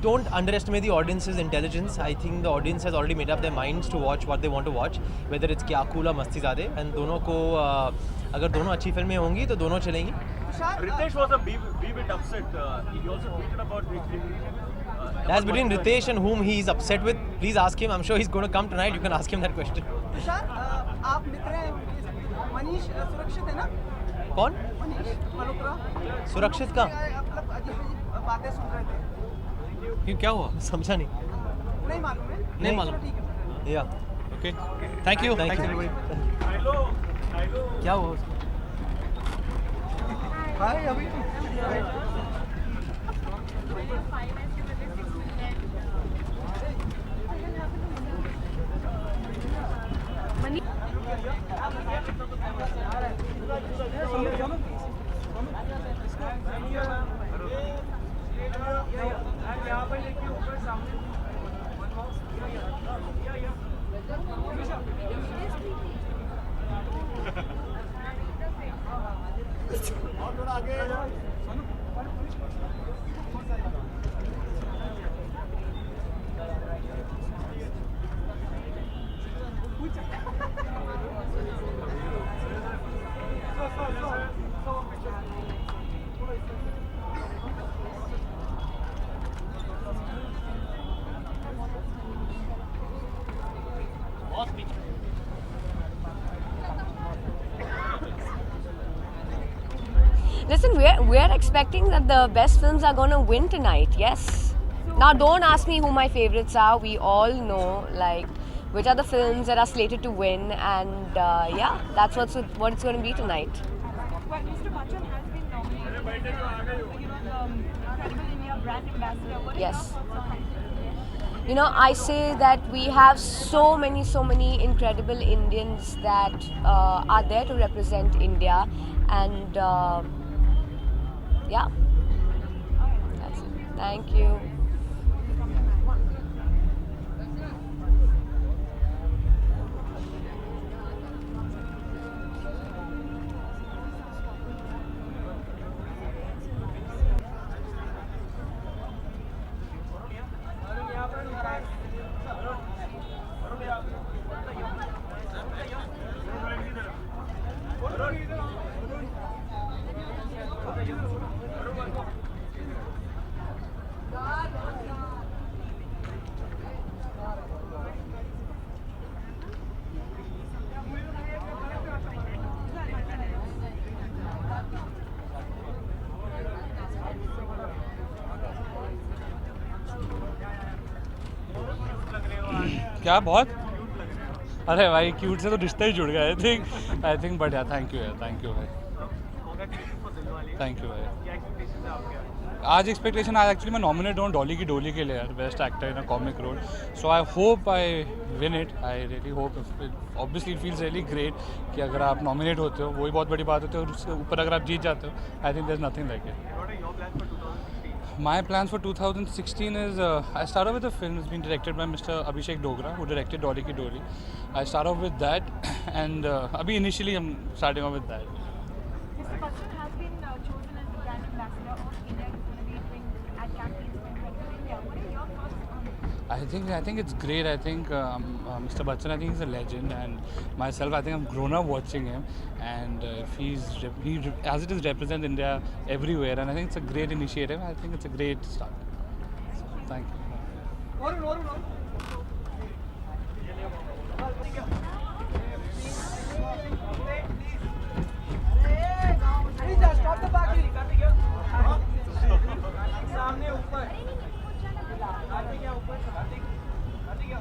don't underestimate the audience's intelligence. I think the audience has already made up their minds to watch what they want to watch, whether it's Kya Cool or Mastizade. And दोनों को अगर दोनों अच्छी फिल्में होंगी तो दोनों चलेंगी। Ritesh was a bit upset. He also tweeted about it. That's between Ritesh and whom he is upset with. Please ask him. I'm sure he's going to come tonight. You can ask him that question. Tushar, आप मित्र हैं मनीष, सुरक्षित है ना? कौन? मनीष मल्होत्रा। सुरक्षित का? मतलब अजीब बातें सुन रहे थे। क्यों, क्या हुआ? समझा नहीं। नहीं मालूम है? नहीं मालूम। ठीक है। या ओके, थैंक यू। क्या हुआ? हाय अभी Listen, we're expecting that the best films are going to win tonight. Yes. Now, don't ask me who my favorites are. We all know like which are the films that are slated to win, and yeah, that's what it's going to be tonight. Well, Mr. Bachchan has been nominated for the Credible India Brand Ambassador. What are your Yes. thoughts on it? You know, I say that we have so many incredible Indians that are there to represent India, and yeah, that's it. Thank you. क्या बहुत? अरे भाई cute से तो रिश्ता ही जुड़ गया I think but यार थैंक यू भाई, थैंक यू भाई। आज एक्सपेक्टेशन आज एक्चुअली मैं नॉमिनेट हूँ डॉली की डोली के लिए यार, best actor in a comic role. So I hope I win it, I really hope. Obviously it feels really great कि अगर आप नॉमिनेट होते हो वही बहुत बड़ी बात होती है, और उसके ऊपर अगर आप जीत जाते हो I think there is nothing like it. My plans for 2016 is I start off with a film that's been directed by Mr. Abhishek Dogra, who directed Dolly Ki Dolly. I start off with that, and abhi initially I'm starting off with that. Mr. Bachchan has been chosen as the brand ambassador of India. He's going to be doing at Cannes in Credible India. What are your thoughts on it? I think it's great. I think Mr. Bachchan, I think he's a legend, and myself, I think I've grown up watching him, and he as it is represents India everywhere, and I think it's a great initiative. I think it's a great start. So, thank you. Stop the party. सामने ऊपर हार्दिक क्या ऊपर हार्दिक क्या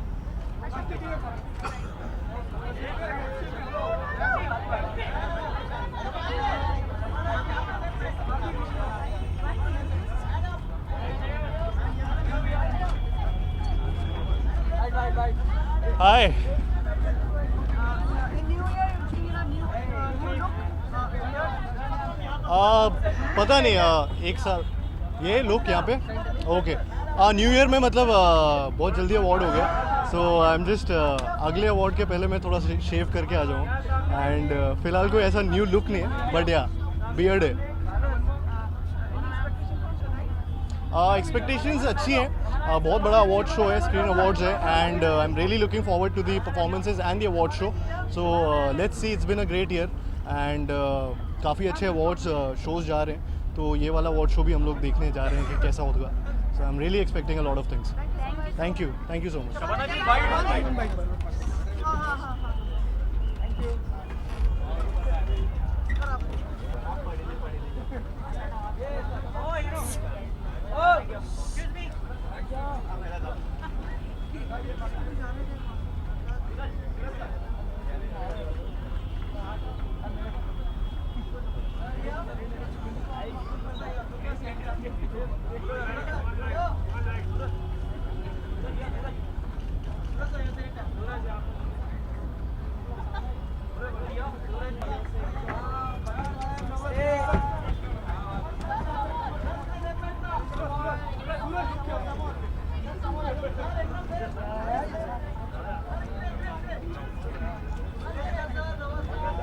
पता नहीं एक साल ये लोग यहाँ पे ओके न्यू ईयर में मतलब बहुत जल्दी अवार्ड हो गया सो आई एम जस्ट अगले अवार्ड के पहले मैं थोड़ा शेव करके आ जाऊँ एंड फिलहाल कोई ऐसा न्यू लुक नहीं है बट या बियर्ड है एक्सपेक्टेशंस अच्छी हैं बहुत बड़ा अवार्ड शो है स्क्रीन अवार्ड्स है and I am really looking forward to the performances and the award show so let's see it's been a great year and काफ़ी अच्छे अवार्ड्स शोज जा रहे हैं तो ये वाला अवार्ड शो भी हम लोग देखने जा रहे हैं कि कैसा होगा so I am really expecting a lot of things thank you so much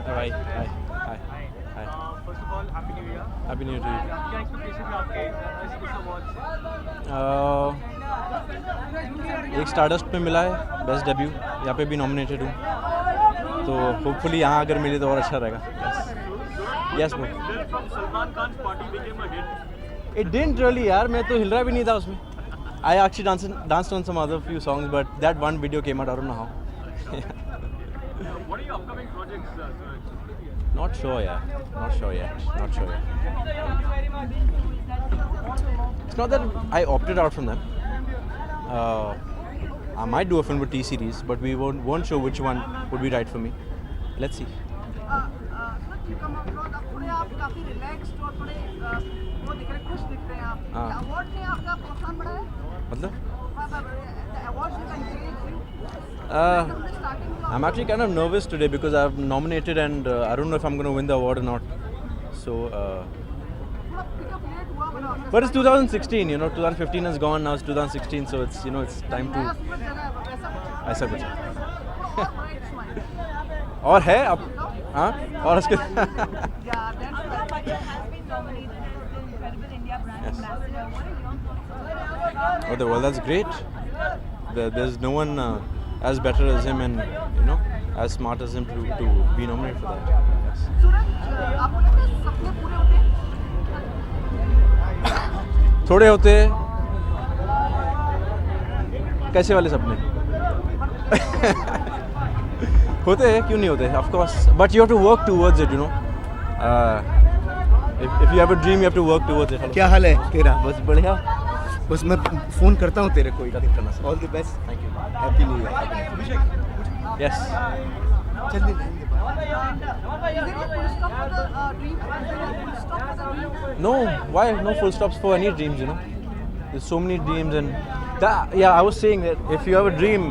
Hi. First of all, Happy New Year. Happy New Year to you. क्या expectations हैं आपके इस awards से? एक स्टारडस्ट पे मिला है बेस्ट डेब्यू यहाँ पे भी नॉमिनेटेड हूँ तो होपफुली यहाँ अगर मिले तो और अच्छा रहेगा yes bro From Salman Khan's party became a hit. It didn't really यार मैं तो हिल रहा भी नहीं था उसमें I actually danced on some other few songs but that one video came out I don't know how What are your upcoming projects? Not sure yet. It's not that I opted out from them. I might do a film with T-Series, but we won't show which one would be right for me. Let's see. You come across थोड़े आप काफी relaxed और थोड़े वो दिख रहे खुश दिख रहे हैं आप अवार्ड ने आपका प्रोत्साहन बढ़ाया मतलब अवार्ड ने encourage you I'm actually kind of nervous today because I've nominated and I don't know if I'm going to win the award or not. So, but it's 2016, 2015 is gone, now it's 2016, so it's, it's time to. ऐसा कुछ और है अब हाँ और उसके Oh, well, that's great. There's no one as better as him and as smart as him to be nominated for that. Yes. थोड़े होते कैसे वाले सपने होते हैं क्यों नहीं होते of course but you have to work towards it if you have a dream you have to work towards it. क्या हाल है तेरा बस बढ़िया बस मैं फ़ोन करता हूँ तेरे को all the best thank you happy new year yes No, why no full stops for any dreams, There's so many dreams and I was saying that if you have a dream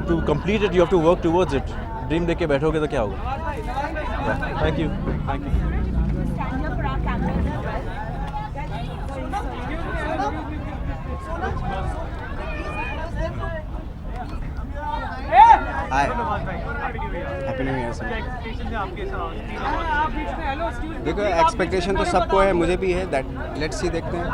to complete it you have to work towards it. Dream देख के बैठोगे तो क्या होगा? Thank you. Hi happy new year देखो expectation तो सबको है मुझे भी है दैट लेट्स सी देखते हैं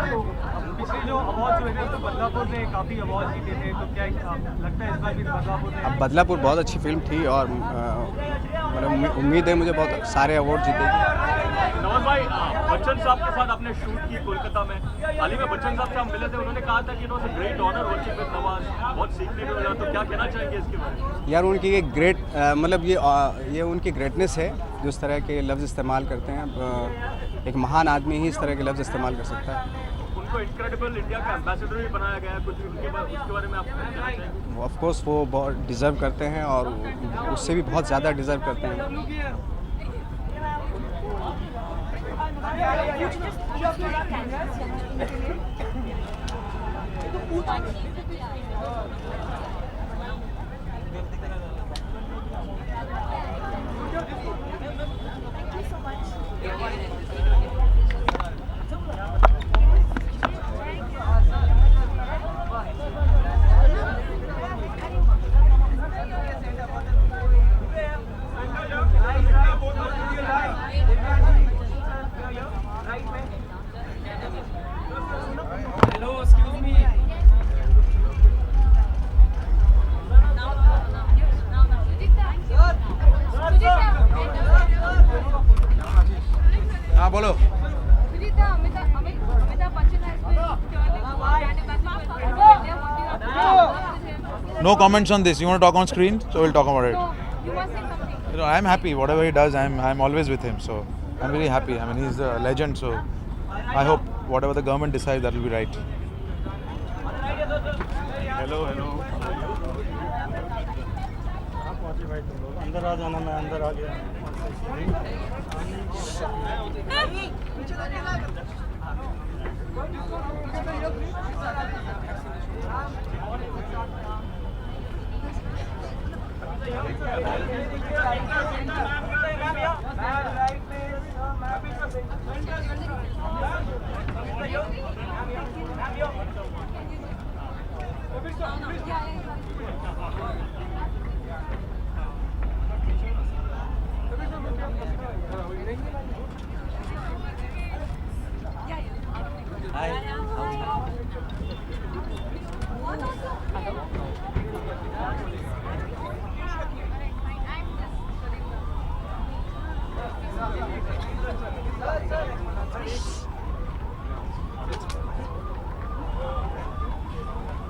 पिछले जो अवार्ड्स हुए थे तो बदलापुर ने काफ़ी अवार्ड जीते थे तो क्या लगता है इस बार भी बदलापुर ने अब बदलापुर बहुत अच्छी फिल्म थी और मतलब उम्मीद है मुझे बहुत सारे अवार्ड जीतेगी नवाज भाई बच्चन साहब के साथ आपने शूट की कोलकाता में हाल ही में बच्चन साहब से हम मिले थे उन्होंने कहा था कि it was a great honour working with Nawaz बहुत सीखने को मिला तो क्या कहना चाहेंगे इसके बारे में यार उनकी एक ग्रेट मतलब ये उनकी ग्रेटनेस है जो इस तरह के लफ्ज़ इस्तेमाल करते हैं एक महान आदमी ही इस तरह के लफ्ज़ इस्तेमाल कर सकता है उनको इनक्रेडिबल इंडिया का एम्बेसडर भी बनाया गया है कुछ उसके बारे में आप कहना चाहेंगे ऑफ कोर्स वो बहुत डिज़र्व करते हैं और उससे भी बहुत ज़्यादा डिज़र्व करते हैं Thank you so much. बोलो। Vinita, Amitabh Bachchan has been turning to a brand ambassador for India. What do you have with him? No comments on this. You want to talk on screen, so we'll talk about it. No, you must say something. I'm happy. Whatever he does, I'm always with him. So I'm very happy. I mean, he's a legend. So I hope whatever the government decides, that will be right. Hello अंदर आ जाना, मैं अंदर आ गया।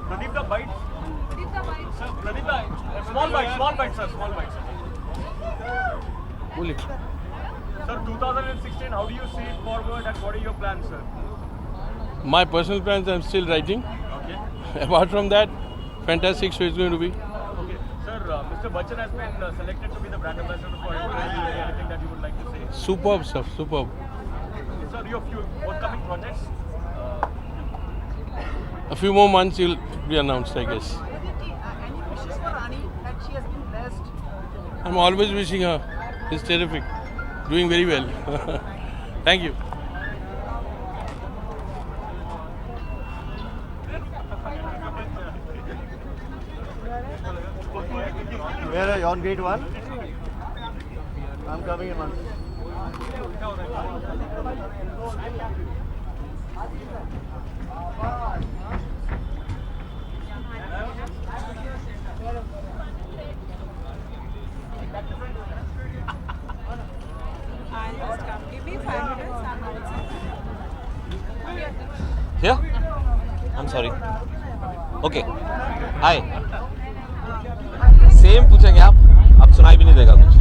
Pradeep the bite. Sir, Pradeep the small bite, sir. Small bite, sir. Pull it. Sir, 2016, how do you see it forward and what are your plans, sir? My personal plans, I'm still writing. Okay. Apart from that, fantastic show is going to be. Okay. Sir, Mr. Bachchan has been selected to be the brand ambassador for India. Anything that you would like to say? Superb stuff, superb. Sir, your few forthcoming projects? A few more months will be announced, I guess. Any wishes for Rani that she has been blessed? I'm always wishing her. It's terrific. Doing very well. Thank you. Where are you on gate 1? I'm coming in one. Here? I'm sorry. Okay. Hi. Same पूछेंगे आप? अब सुनाई भी नहीं देगा कुछ।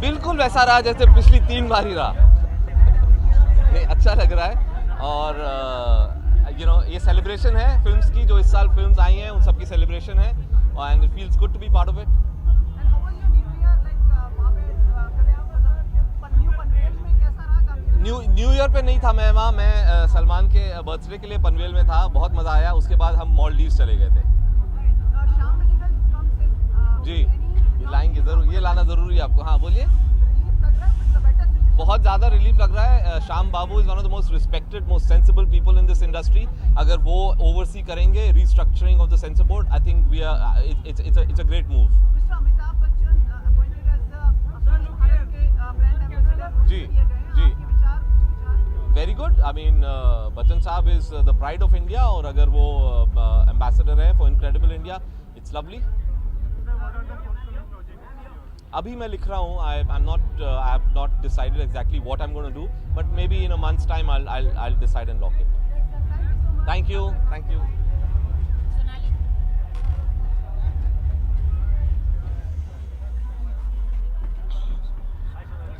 बिल्कुल वैसा रहा जैसे पिछली 3 बार ही रहा। ये अच्छा लग रहा है और ये सेलिब्रेशन है फिल्म्स की, जो इस साल फिल्म्स आई हैं उन सब की सेलिब्रेशन है and it feels good to be part of it. New year पे नहीं था मैं वहाँ, मैं सलमान के बर्थडे के लिए पनवेल में था, बहुत मज़ा आया। उसके बाद हम मालदीव चले गए थे। जी ये लाएंगे ज़रूर, ये लाना ज़रूरी है आपको। हाँ बोलिए। बहुत ज़्यादा रिलीफ लग रहा है। Shyam Babu is one of the most respected, most sensible people in this industry. अगर वो ओवरसी करेंगे restructuring of the censor board, I think we are it's a great move. जी जी very good. I mean Bachchan Sahab is the pride of India और अगर वो ambassador है for incredible India, it's lovely. अभी मैं लिख रहा हूँ। I have not decided exactly what I am going to do, but maybe in a month's time I decide and lock it. Thank you, thank you.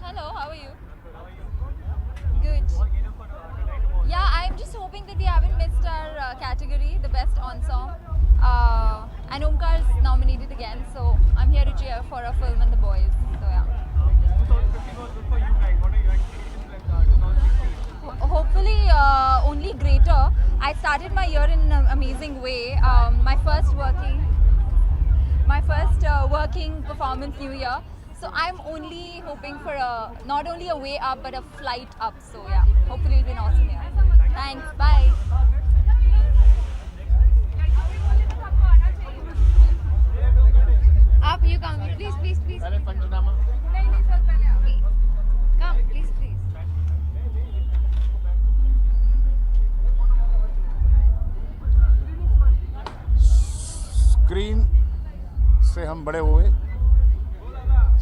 Hello, how are you? Good. Yeah, I'm just hoping that they haven't missed our category, the best ensemble. And Omkar's nominated again, so I'm here to cheer for a film and the boys. So yeah. Hopefully, only greater. I started my year in an amazing way. My first working performance New Year. So I'm only hoping for not only a way up but a flight up. So yeah, hopefully it'll be an awesome year. Thanks. Bye. Up, you come. Please. नहीं sir, पहले आप. Come, please. Screen से हम बड़े हुए,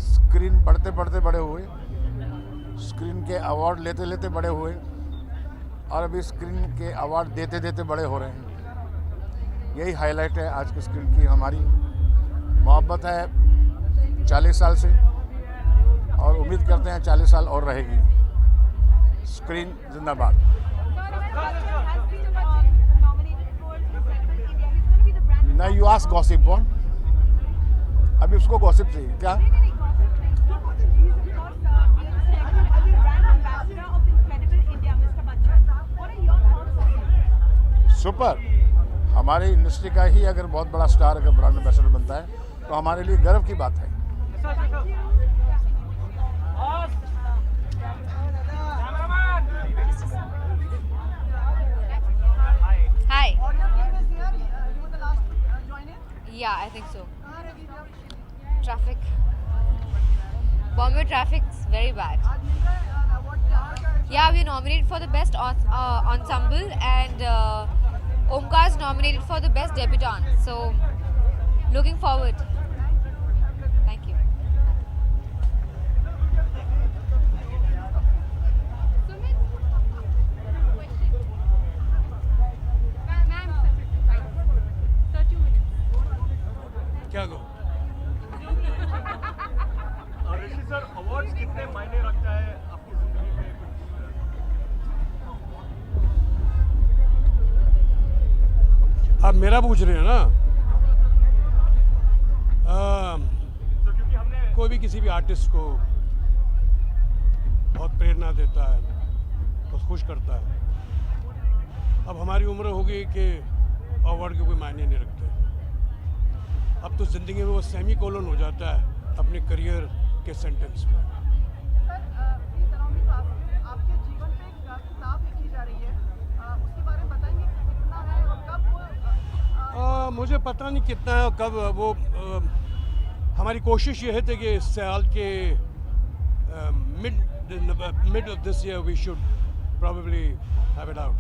screen पढ़ते पढ़ते बड़े हुए स्क्रीन के अवार्ड लेते लेते बड़े हुए और अभी स्क्रीन के अवार्ड देते देते बड़े हो रहे हैं। यही हाईलाइट है आज की स्क्रीन की। हमारी मोहब्बत है 40 साल से और उम्मीद करते हैं 40 साल और रहेगी। स्क्रीन जिंदाबाद। ना यू आस्क गॉसिप बॉन्ड, अभी उसको गॉसिप चाहिए क्या? सुपर। हमारी इंडस्ट्री का ही अगर बहुत बड़ा स्टार अगर ब्रांड एम्बेसडर बनता है तो हमारे लिए गर्व की बात है। Hi. Yeah, I think so. Traffic. Bombay traffic's very bad. Yeah, we are nominated for the best ensemble and Omkar's nominated for the best debutante. So, looking forward. Thank you. क्या गो? ऋषि सर, अवार्ड्स कितने मायने रखता है आपकी जिंदगी में? आप मेरा पूछ रहे हैं ना? कोई भी किसी भी आर्टिस्ट को बहुत प्रेरणा देता है, बहुत खुश करता है। अब हमारी उम्र हो गई कि अवार्ड के कोई मायने नहीं रखते। अब तो ज़िंदगी में वो सेमी कोलन हो जाता है अपने करियर के सेंटेंस में। आपके जीवन पे एक किताब लिखी जा रही है, उसके बारे में बताएंगे कितना है और कब? मुझे पता नहीं कितना है और कब। वो हमारी कोशिश ये है कि इस साल के mid of this year we should probably have it out.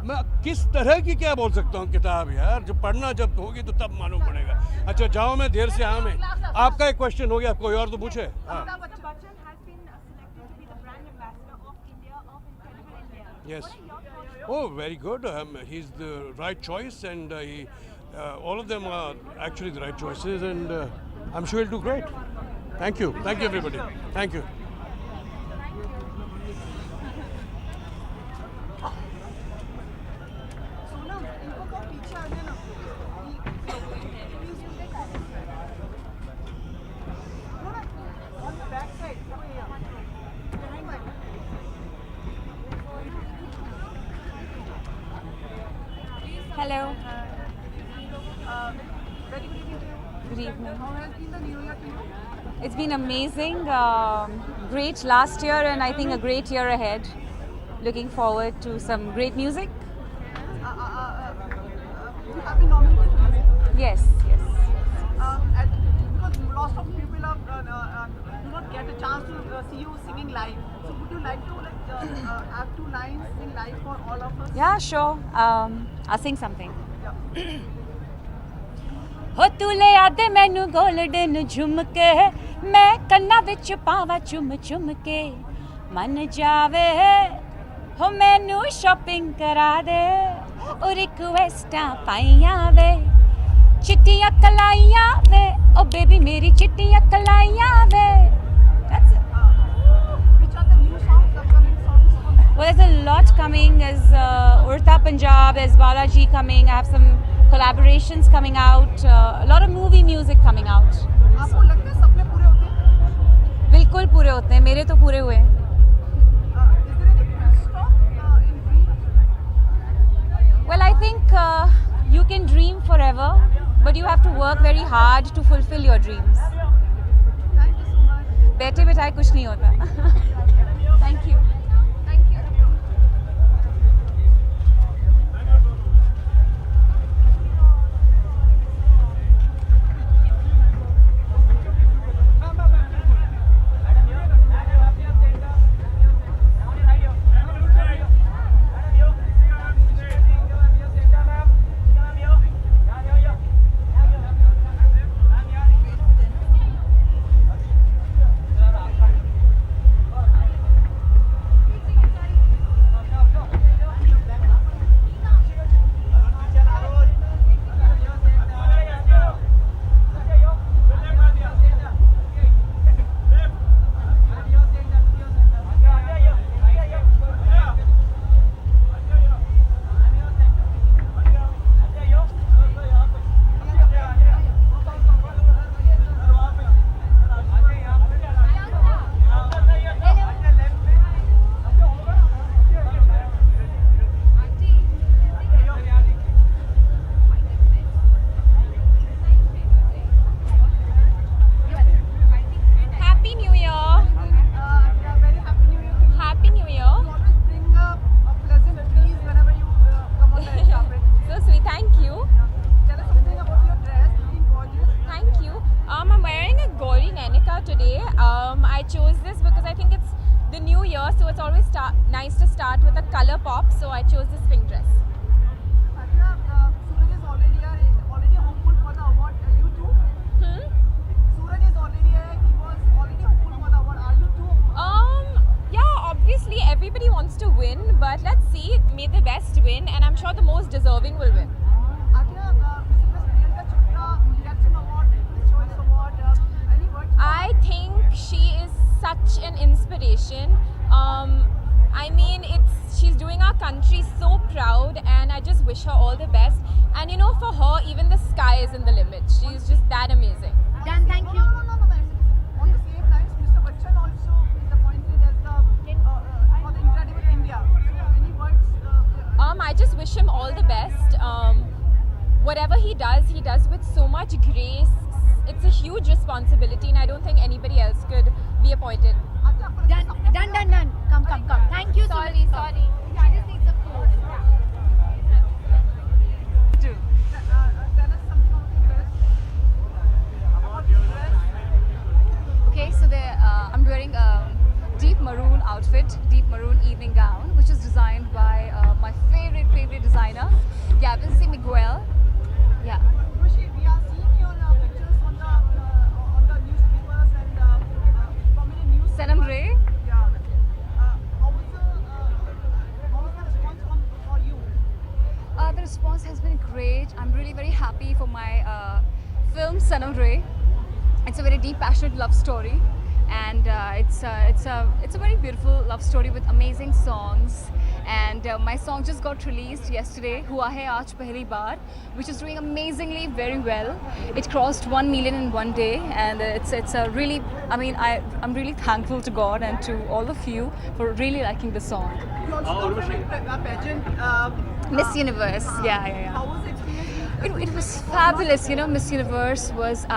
मैं किस तरह की क्या बोल सकता हूँ किताब यार, जब पढ़ना जब होगी तो तब मालूम पड़ेगा। अच्छा जाओ, मैं देर से हाँ में आपका एक क्वेश्चन हो गया, कोई और तो पूछे। हाँ yes, oh very good, he's the right choice and all of them are actually the right choices and I'm sure he'll do great. Thank you everybody, thank you. Hello. Very good evening to you. Good evening. How has been the new year to you? It's been amazing, great last year and I think a great year ahead. Looking forward to some great music. You have been nominated for this? Yes. Because lots of people do not get a chance to see you singing live. So would you like to have 2 lines sing live for all of us? Yeah, sure. I'll sing something. हो तू ले आदे मैनू golden झुमके, मैं कन्ना विच पावा चुम चुम के, मन जावे हो मैनू शॉपिंग करा दे, और रिक्वेस्टां पाइयां वे, चिट्टियां कलाइयां वे, ओ बेबी मेरी चिट्टियां कलाइयां वे। That's it. Which are the new songs, upcoming songs? Well, there's a lot coming. There's Urta Punjab, there's Balaji coming. I have some collaborations coming out. A lot of movie music coming out. आपको लगता है सपने पूरे होते हैं? बिल्कुल पूरे होते हैं, मेरे तो पूरे हुए हैं। Well, I think you can dream forever, but you have to work very hard to fulfill your dreams. Thank you so much. बैठे बैठाए कुछ नहीं होता। Thank you. Thank you. today. I chose this because I think it's the new year, so it's always nice to start with a color pop. So I chose this pink dress. Suraj is already hopeful for the award. You too? Suraj is already here. He was already hopeful for the award. Are you too? Yeah, obviously everybody wants to win, but let's see. May the best win, and I'm sure the most deserving will win. I think she is such an inspiration. I mean, she's doing our country so proud, and I just wish her all the best. And you know, for her, even the sky isn't the limit. She's just that amazing. Dan, thank you. On the same lines, Mr. Bachchan also is appointed as for the Incredible India. Any words? I just wish him all the best. Whatever he does with so much grace. It's a huge responsibility, and I don't think anybody else could be appointed. Dan. Come. Thank you. Sorry. She just needs a pose. Tell us something about the dress. Okay, so I'm wearing a deep maroon outfit, deep maroon evening gown, which is designed by my favorite designer, Gavin C. Miguel. Yeah. We are seeing your pictures on the newspapers and prominent news. Sanam Ray. Yeah. How was the response for you? The response has been great. I'm really very happy for my film Sanam Ray. It's a very deep, passionate love story, and it's a very beautiful love story with amazing songs. And my song just got released yesterday, Hua Hai Aaj Pehli Baar, which is doing amazingly very well. It crossed 1 million in one day, and it's a really, I'm really thankful to God and to all of you for really liking the song. You also come from a pageant. Miss Universe, yeah. How was the experience? It was fabulous, Miss Universe was,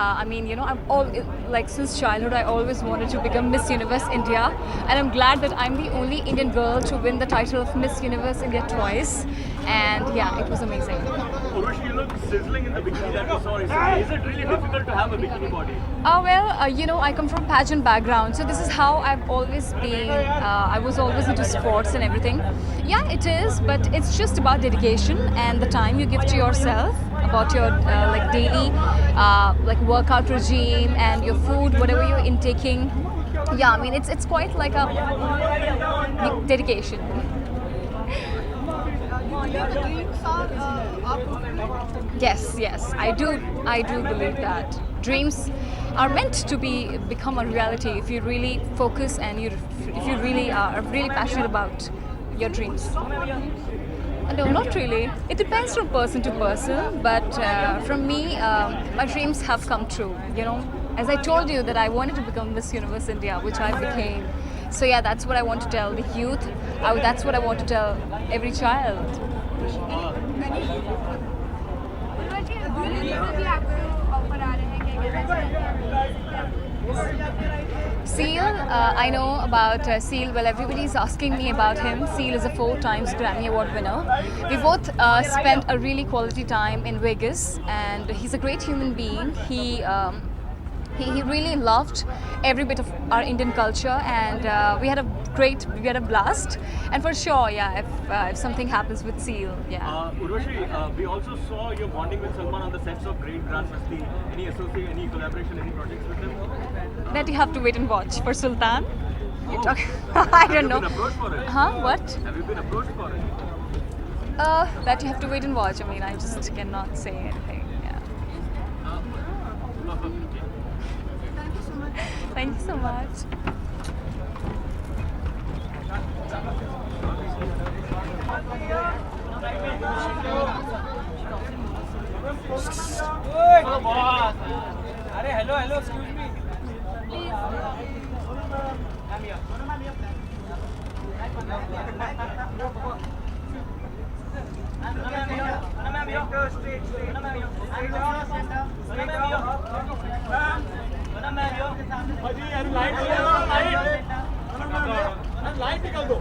since childhood I always wanted to become Miss Universe India, and I'm glad that I'm the only Indian girl to win the title of Miss Universe India twice, and yeah, it was amazing. Urvashi, you look sizzling in the bikini that we saw yesterday. Is it really difficult to have a bikini body? I come from pageant background, so this is how I've always been. I was always into sports and everything. Yeah, it is, but it's just about dedication and the time you give to yourself, about your daily workout regime and your food, whatever you're intaking. Yeah, it's quite like a dedication. Yes, I do believe that dreams are meant to become a reality if you really focus and if you really are really passionate about your dreams. No, not really. It depends from person to person, but from me, my dreams have come true. As I told you that I wanted to become Miss Universe India, which I became. So yeah, that's what I want to tell the youth. That's what I want to tell every child. Seal, I know about Seal. Well, everybody's asking me about him. Seal is a 4 times Grammy Award winner. We both spent a really quality time in Vegas, and he's a great human being. He really loved every bit of our Indian culture, and we had a blast. And for sure, yeah, if something happens with Seal, yeah. Urvashi, we also saw you bonding with Salman on the sets of Great Grand Masti. Any association, any collaboration, any projects with him? That you have to wait and watch. For Sultan, Oh. I don't know. Have you been approached for it? Huh? What? Have you been approached for it? That you have to wait and watch. I just cannot say anything. Yeah. Thank you so much. Hello, boss. Hello, excuse me. Please. I'm here. Light निकाल दो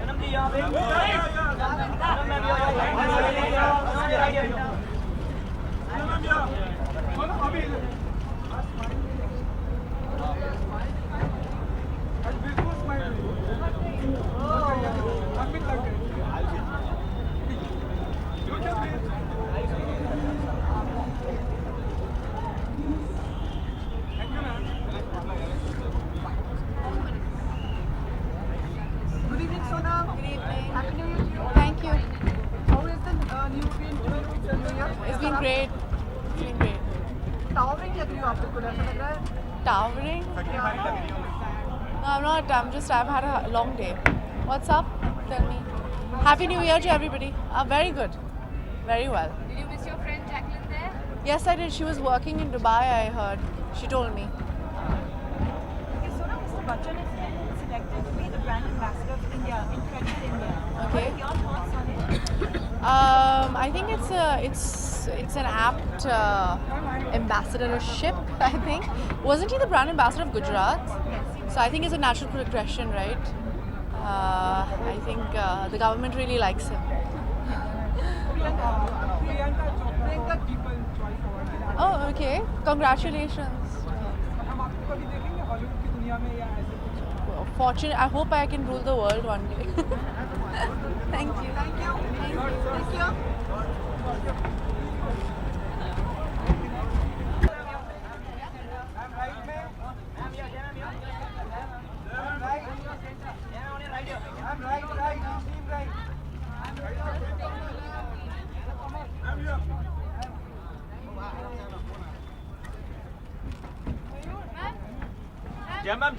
बिल्कुल ऐसा लग रहा है Towering? No, I'm not. I've had a long day. What's up? Tell me. Happy New Year to everybody. Very good. Very well. Did you miss your friend Jacqueline there? Yes, I did. She was working in Dubai, I heard. She told me. Okay, so now Mr. Bachchan is selected to be the brand ambassador of India, Incredible India. Okay. What are your thoughts on it? I think it's an apt ambassadorship. I think wasn't he the brand ambassador of Gujarat? So I think it's a natural progression, right? I think the government really likes him. Priyanka people choice award Oh, okay. Congratulations. हम आपको कभी देखेंगे Hollywood की दुनिया में या ऐसे कुछ Fortunate. I hope I can rule the world one day. Thank you. Thank you. Thank you.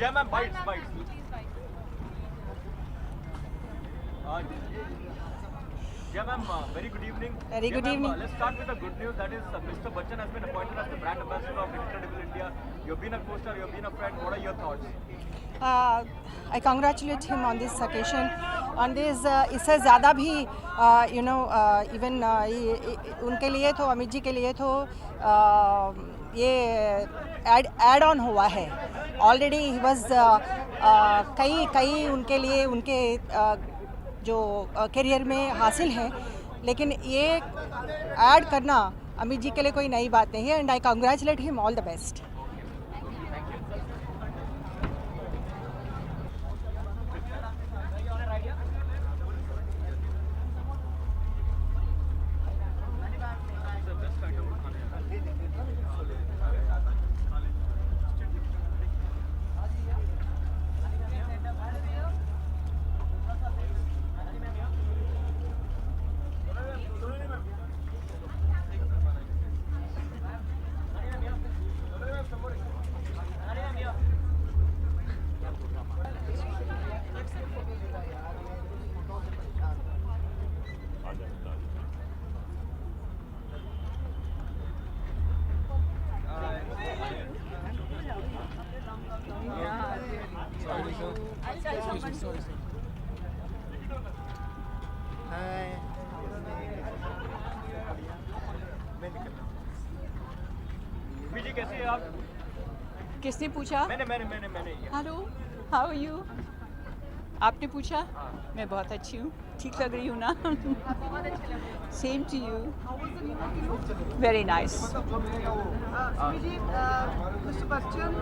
जय ma'am bytes Yeah, ma'am. Very good evening. Very good evening. Let's start with the good news. That is, Mr. Bachchan has been appointed as the brand ambassador of Incredible India. You've been a co-star. You've been a friend. What are your thoughts? I congratulate him on this occasion. On this, इससे ज़्यादा भी even उनके लिए तो अमित जी के लिए तो ये एड ऑन हुआ है. ऑलरेडी ही वॉज कई उनके लिए उनके जो करियर में हासिल है, लेकिन ये ऐड करना अमित जी के लिए कोई नई बात नहीं है. And I congratulate him. All the best. जी कैसे हैं आप? किसने पूछा? मैंने हेलो, हाउ आर यू? आपने पूछा? मैं बहुत अच्छी हूँ. ठीक लग रही हूँ ना? Same to you. Very nice. Mr. Bachchan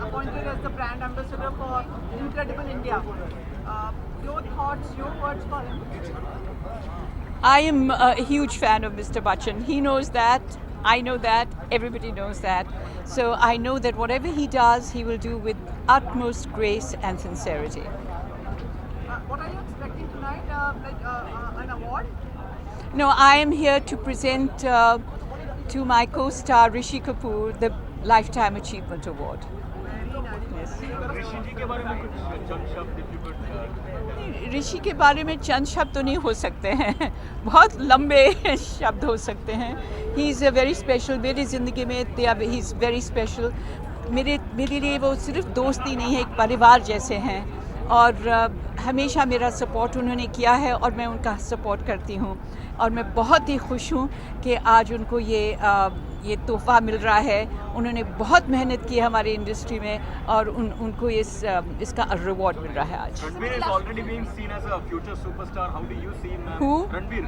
appointed as the brand ambassador for Incredible India. Your thoughts, your words for him? I am a huge fan of Mr. Bachchan. He knows that. I know that. Everybody knows that. So I know that whatever he does, he will do with utmost grace and sincerity. What are you expecting tonight? An award? No, I am here to present to my co-star Rishi Kapoor the Lifetime Achievement Award. ऋषि जी के बारे में कुछ चंद शब्द if you could, ऋषि के बारे में चंद शब्द तो नहीं हो सकते हैं. बहुत लंबे शब्द हो सकते हैं. He is a very special. मेरी ज़िंदगी में ही इज़ वेरी स्पेशल. मेरे लिए वो सिर्फ दोस्त ही नहीं है, एक परिवार जैसे हैं. और हमेशा मेरा सपोर्ट उन्होंने किया है और मैं उनका सपोर्ट करती हूँ. और मैं बहुत ही खुश हूँ कि आज उनको ये तोहफ़ा मिल रहा है. उन्होंने बहुत मेहनत की है हमारी इंडस्ट्री में और उनको इसका रिवॉर्ड मिल रहा है आज. Ranveer is already being seen as a future superstar. How do you see him? Who? Ranveer.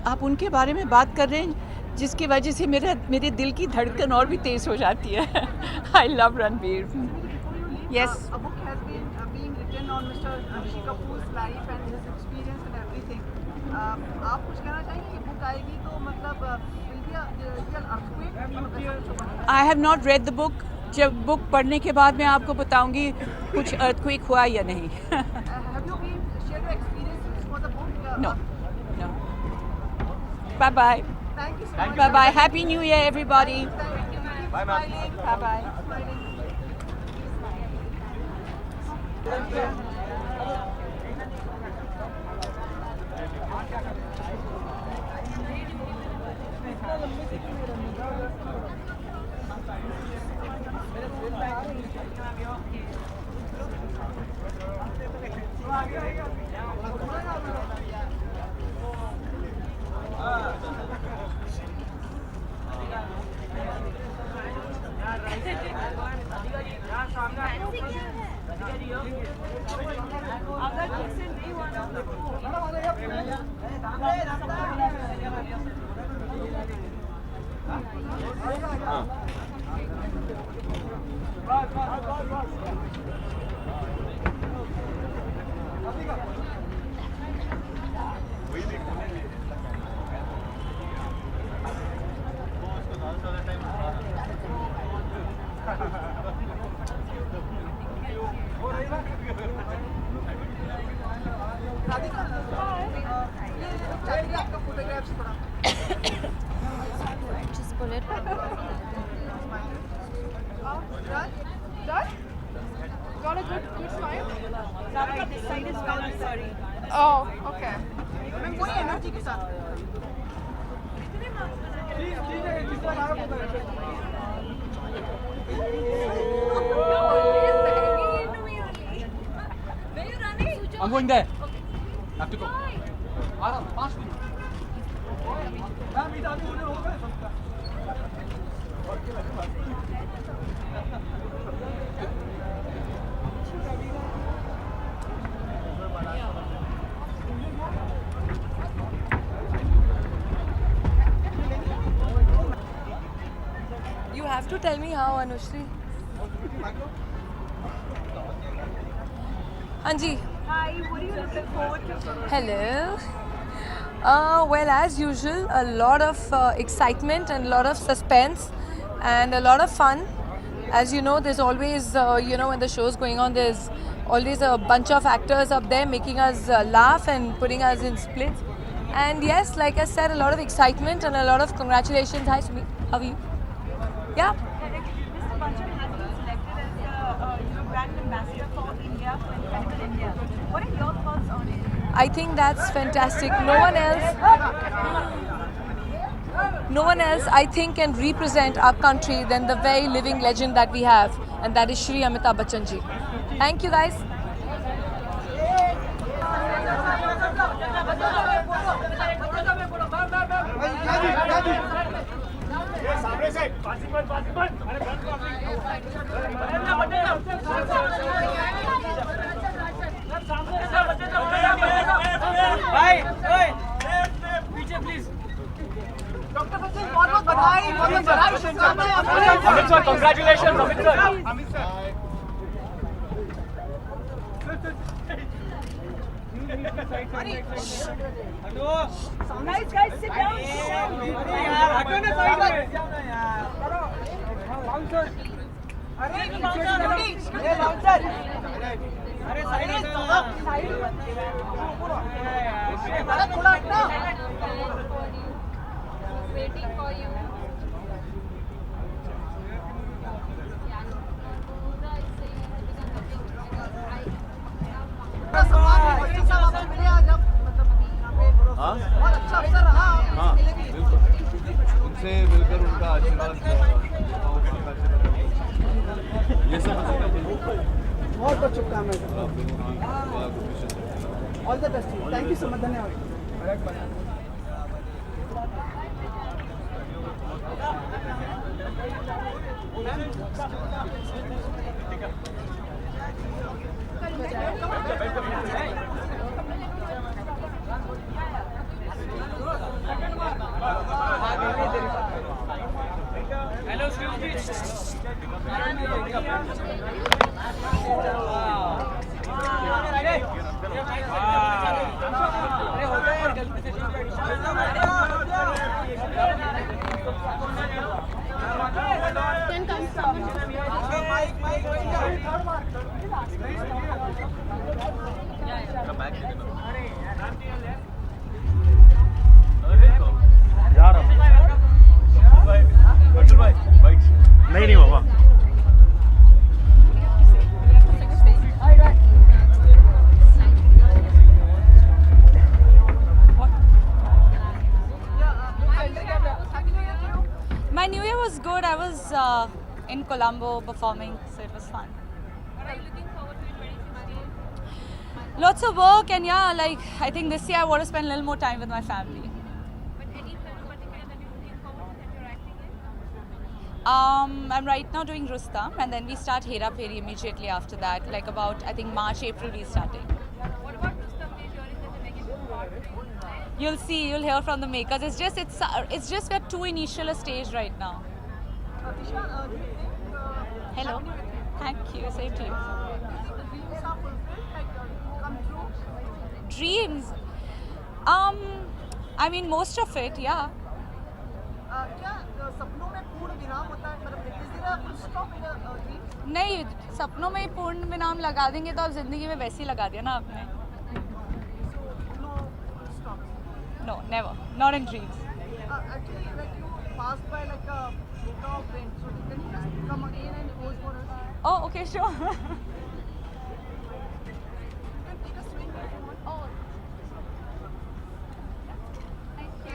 आप उनके बारे में बात कर रहे हैं जिसकी वजह से मेरे दिल की धड़कन और भी तेज़ हो जाती है. I love Ranveer. Yes. A book has been being written on Mr. Rishi Kapoor's life and his experience and everything. आप कुछ कहना चाहेंगे? ये बुक आएगी तो मतलब will be a real earthquake? I have not read the book. जब book पढ़ने के बाद मैं आपको बताऊंगी कुछ earthquake हुआ या नहीं. Have you been shared your experiences for the book? No. Bye bye. Thank you so much. Bye bye. Happy New Year, everybody. Thank you. Bye, ma'am. Smiling. Bye-bye. Smiling. Just pull it. Done? Got a good smile? Radhika, this side is well, I'm sorry. Oh, okay. मैं पूरी energy के साथ I'm going there. Have to go. 5 minutes. You have to tell me how, Anushri. Anji. Hi, what are you looking forward to? Hello. Well, as usual, a lot of excitement and a lot of suspense and a lot of fun. As you know, there's always, when the show's going on, there's always a bunch of actors up there making us laugh and putting us in splits. And yes, like I said, a lot of excitement and a lot of congratulations. Hi, Sumi. How are you? Yeah. Mr. Bachchan has been selected as the brand ambassador for India, for Incredible India. What are your thoughts on it? I think that's fantastic. No one else, I think, can represent our country than the very living legend that we have, and that is Shri Amitabh Bachchan ji. Thank you, guys. पीछे please doctor Bachchan बहुत बहुत बधाई Amit sir congratulation Amit sir Guys, sit down. Waiting for you. हाँ बहुत अच्छा अवसर रहा हाँ बिल्कुल उनसे मिलकर उनका आशीर्वाद ये सब बहुत बहुत शुभकामनाएं all the best thank you so much धन्यवाद Hello, excuse me. यार भाई बैठ in Colombo performing, so it was fun. What are you looking forward to in 2016? Lots of work, and yeah, like I think this year I want to spend a little more time with my family. But any film in particular that you're looking forward to that you're acting in? I'm right now doing Rustam, and then we start Hera Pheri immediately after that, like about I think March, April we starting. What about Rustam? We're hearing that they're making a part 2. You'll see, you'll hear from the makers. It's just we're too initial a stage right now. Isha, do you think Hello. Thank you. Same to you. the dreams are fulfilled, like come true? Dreams. I mean most of it, yeah. क्या सपनों में पूर्ण विराम होता है, मतलब is there a full stop in a dream? नहीं, सपनों में पूर्ण विराम लगा देंगे तो अब जिंदगी में वैसे ही लगा दिया ना आपने. No, never. Not in dreams. Actually, like you passed by like a Boca of Wind, so can you just come again and pose for us? Oh, okay, sure. You can take a swing if you want. Oh.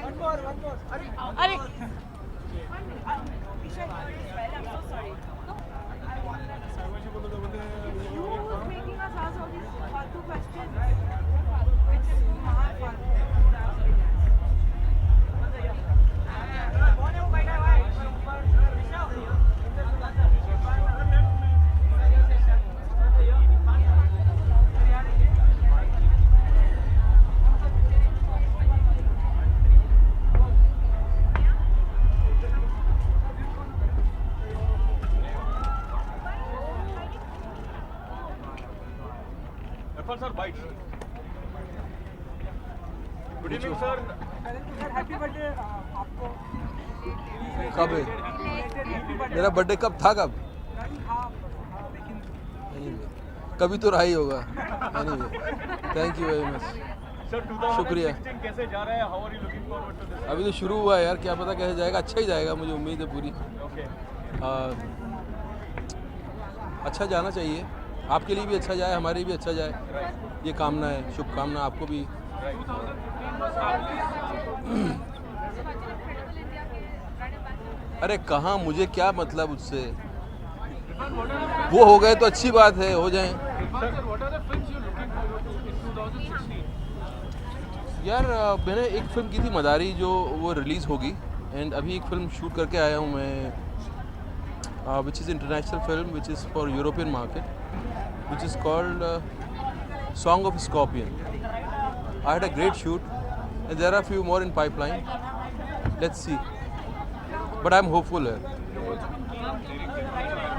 One more. Are Isha, you is well. I'm so sorry. No, I want that. Who's making us ask all these faltu questions? It's Mahan faltu. Irfan sir, bite. Good evening, sir. Happy birthday आपको. कब है मेरा birthday कब था कब कभी तो रहा ही होगा. Thank you very much. Sir, शुक्रिया. 2016 कैसे जा रहा है? How are you looking forward to this? अभी तो शुरू हुआ है यार, क्या पता कैसे जाएगा. अच्छा ही जाएगा, मुझे उम्मीद है पूरी. Okay. अच्छा जाना चाहिए. आपके लिए भी अच्छा जाए, हमारे लिए भी अच्छा जाए, ये कामना है. शुभकामना आपको भी. अरे कहाँ, मुझे क्या मतलब उससे. वो हो गए तो अच्छी बात है, हो जाए. यार मैंने एक फिल्म की थी मदारी, जो वो रिलीज़ होगी. एंड अभी एक फिल्म शूट करके आया हूँ मैं, which is international film, which is for European market, which is called song of scorpion. I had a great shoot, and there are a few more in pipeline. Let's see. But I'm hopeful here.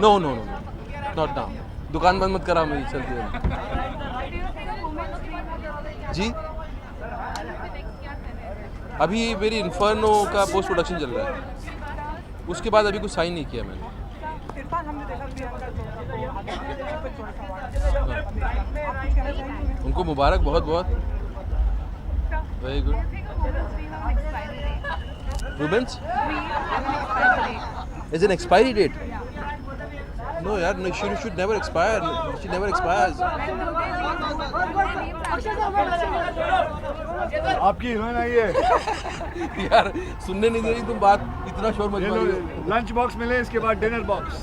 No, not now. दुकान बंद मत करा मेरी, चलती है. जी अभी मेरी inferno का पोस्ट प्रोडक्शन चल रहा है. उसके बाद अभी कुछ साइन नहीं किया मैंने. उनको मुबारक बहुत बहुत. Very good. Rubens? Is an expiry date? No, yaar, no, she should never expire. She never expires. आपकी हीरोइन आई है. यार सुनने नहीं दे रही तुम बात, इतना शोर मत मारियो. लंच बॉक्स मिले, इसके बाद डिनर बॉक्स.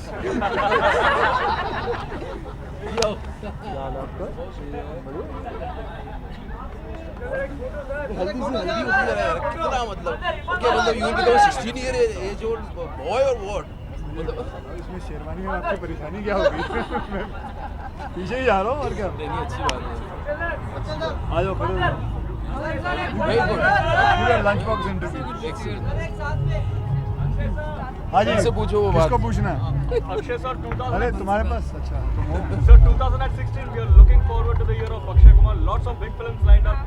हल्दी से हल्दी होती है यार, कितना मतलब. क्या मतलब, you will 16 year age old boy और व्हाट मतलब. इसमें शेरवानी में आपकी परेशानी क्या होगी. पीछे ही जा रहा हूँ और क्या. नहीं अच्छी बात है. आ जाओ खड़े हो. Very good. Lunch box interview. हाँ जी, इनसे पूछो वो बात. किसको पूछना है? Akshay sir, 2000. अरे तुम्हारे पास. अच्छा Sir, 2016, we are looking forward to the year of Akshay Kumar. Lots of big films lined up.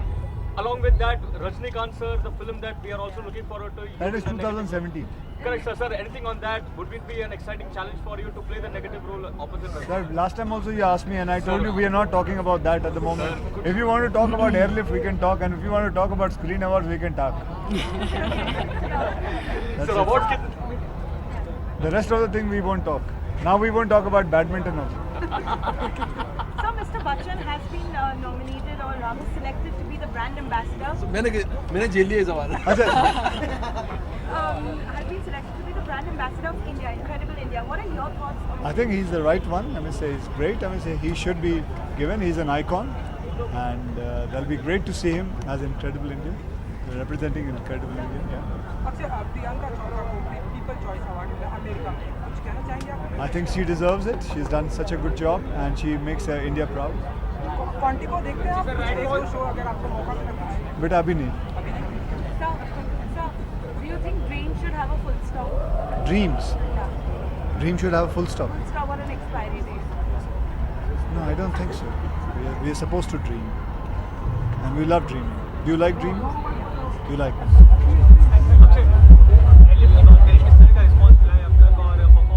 Along with that, Rajnikant sir, the film that we are also looking forward to. That is 2017. Correct, sir. Sir, anything on that? Would it be an exciting challenge for you to play the negative role opposite Rajnikant? Sir, last time also you asked me, and I told you we are not talking about that at the moment. If you want to talk about airlift, we can talk, and if you want to talk about screen awards, we can talk. Sir, awards kit. The rest of the thing we won't talk. Now we won't talk about badminton also. So Mr. Bachchan has been nominated or rather selected to be the brand ambassador. मैंने jail लिया सवाल. Has been selected to be the brand ambassador of India, Incredible India. What are your thoughts on I think he's the right one. I mean, say he's great. I mean, say he should be given. He's an icon, and that'll be great to see him as Incredible India, representing Incredible India. Yeah. Priyanka Chopra को people choice award मिला America में, कुछ कहना चाहेंगे आप? I think she deserves it. She's done such a good job, and she makes India proud. क्वांटी को देखते हैं आप? एक दो शो अगर आपको मौका मिला? But अभी नहीं. Sir, do you think dreams should have a full stop? Dreams. Dreams should have a full stop. Full stop or an expiry date? No, I don't think so. We are supposed to dream, and we love dreaming. Do you like dreaming? You like?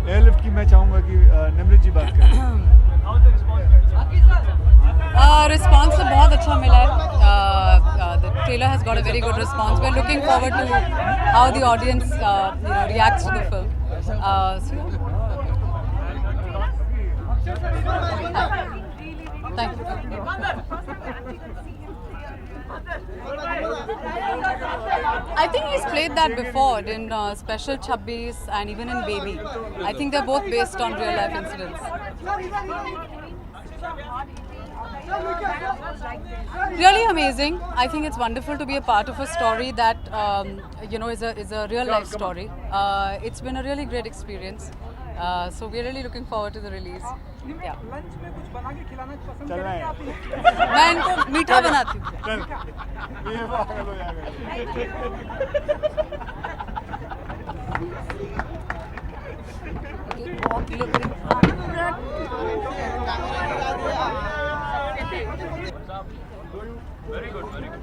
Airlift की मैं चाहूँगा कि निमृत जी बात करें। Response तो बहुत अच्छा मिला है। The trailer has got a very good response. We are looking forward to how the audience reacts to the film. Thank you. I think he's played that before in Special 26 and even in Baby. I think they're both based on real life incidents. Really amazing. I think it's wonderful to be a part of a story that is a real life story. It's been a really great experience. So we're really looking forward to the release. Yeah. Lunch में कुछ बना के खिलाना पसंद करेंगे आप? मैं इनको मीठा बनाती हूँ। Very good, very good.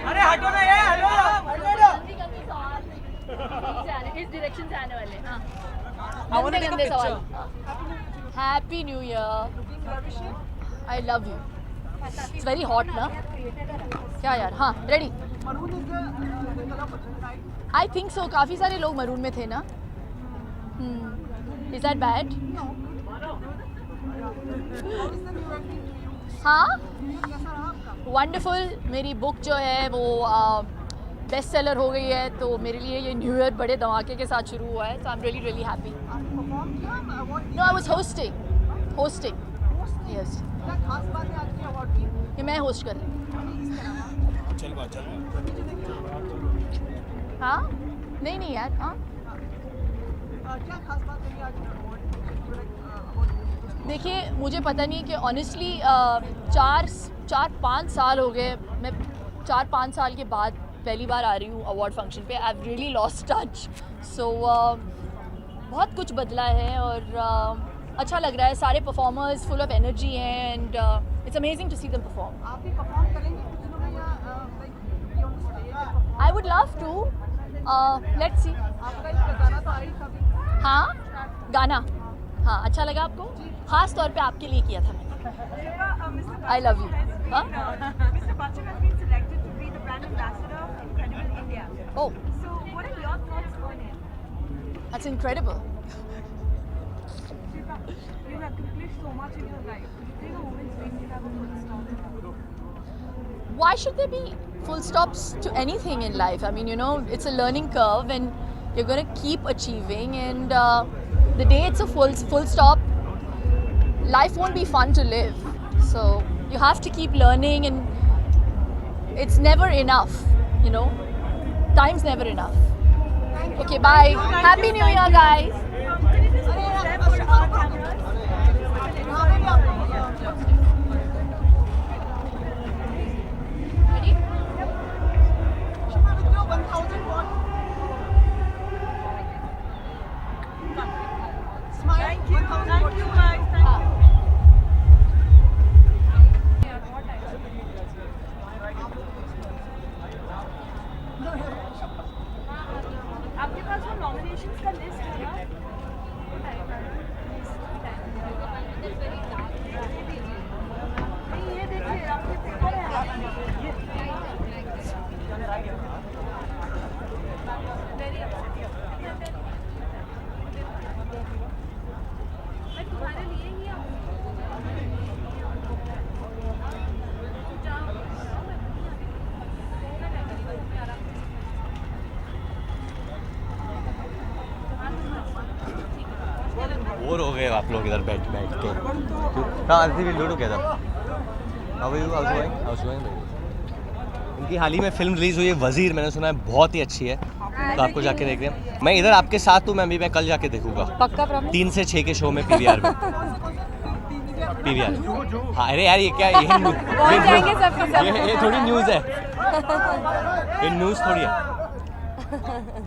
अरे हटो ना ये हटो। इस डायरेक्शन से आने वाले। हाँ। I want to take a गंदे picture. सवाल। Happy New Year. I love you. It's very hot ना? क्या यार? हाँ, ready. I think so. काफी सारे लोग मरून में थे ना? Is that bad? हाँ? Wonderful. मेरी बुक जो है वो बेस्ट सेलर हो गई है, तो मेरे लिए ये न्यू ईयर बड़े धमाके के साथ शुरू हुआ है. So I'm really really happy. No, I was hosting. Yes. ये मैं होस्ट कर रही हूँ. हाँ? नहीं यार. हाँ? देखिए, मुझे पता नहीं कि ऑनेस्टली 4-5 साल हो गए. मैं 4-5 साल के बाद पहली बार आ रही हूँ अवार्ड फंक्शन पे. I have really lost touch. So बहुत कुछ बदला है और अच्छा लग रहा है. सारे परफॉर्मर्स फुल ऑफ एनर्जी हैं and it's amazing to see them perform. आप भी परफॉर्म करेंगे कुछ दिनों में या I would love to. Let's see. आपका एक गाना तो आ रही था. हाँ, गाना. हाँ, अच्छा लगा आपको? खास तौर पे आपके लिए किया था मैंने. I love you. Mr. Bachchan has been selected to be the brand ambassador of Incredible India. Oh. So, what are your That's incredible. You have accomplished so much in your life. Do you think a woman's dream can have a full stop? Why should there be full stops to anything in life? I mean, you know, it's a learning curve and you're going to keep achieving, and the day it's a full stop, life won't be fun to live. So you have to keep learning, and it's never enough, you know. Time's never enough. Okay, bye. Happy New Year, guys. आपके पास वो nominations का list है ना? ये देखिए आपके paper मैं तुम्हारे लिए ही बोर हो गए आप लोग इधर बैठ के। हाँ, will do together. How are you? How is going? इनकी हाल ही में फिल्म रिलीज हुई है वजीर, मैंने सुना है बहुत ही अच्छी है, तो आपको जाके देख रहे हैं। मैं इधर आपके साथ हूँ, मैं कल जाके देखूंगा पक्का प्रॉमिस? 3 से 6 के शो में पीवीआर में। पीवीआर। हाँ, अरे यार ये क्या, ये थोड़ी न्यूज़ है, ये न्यूज़ थोड़ी है।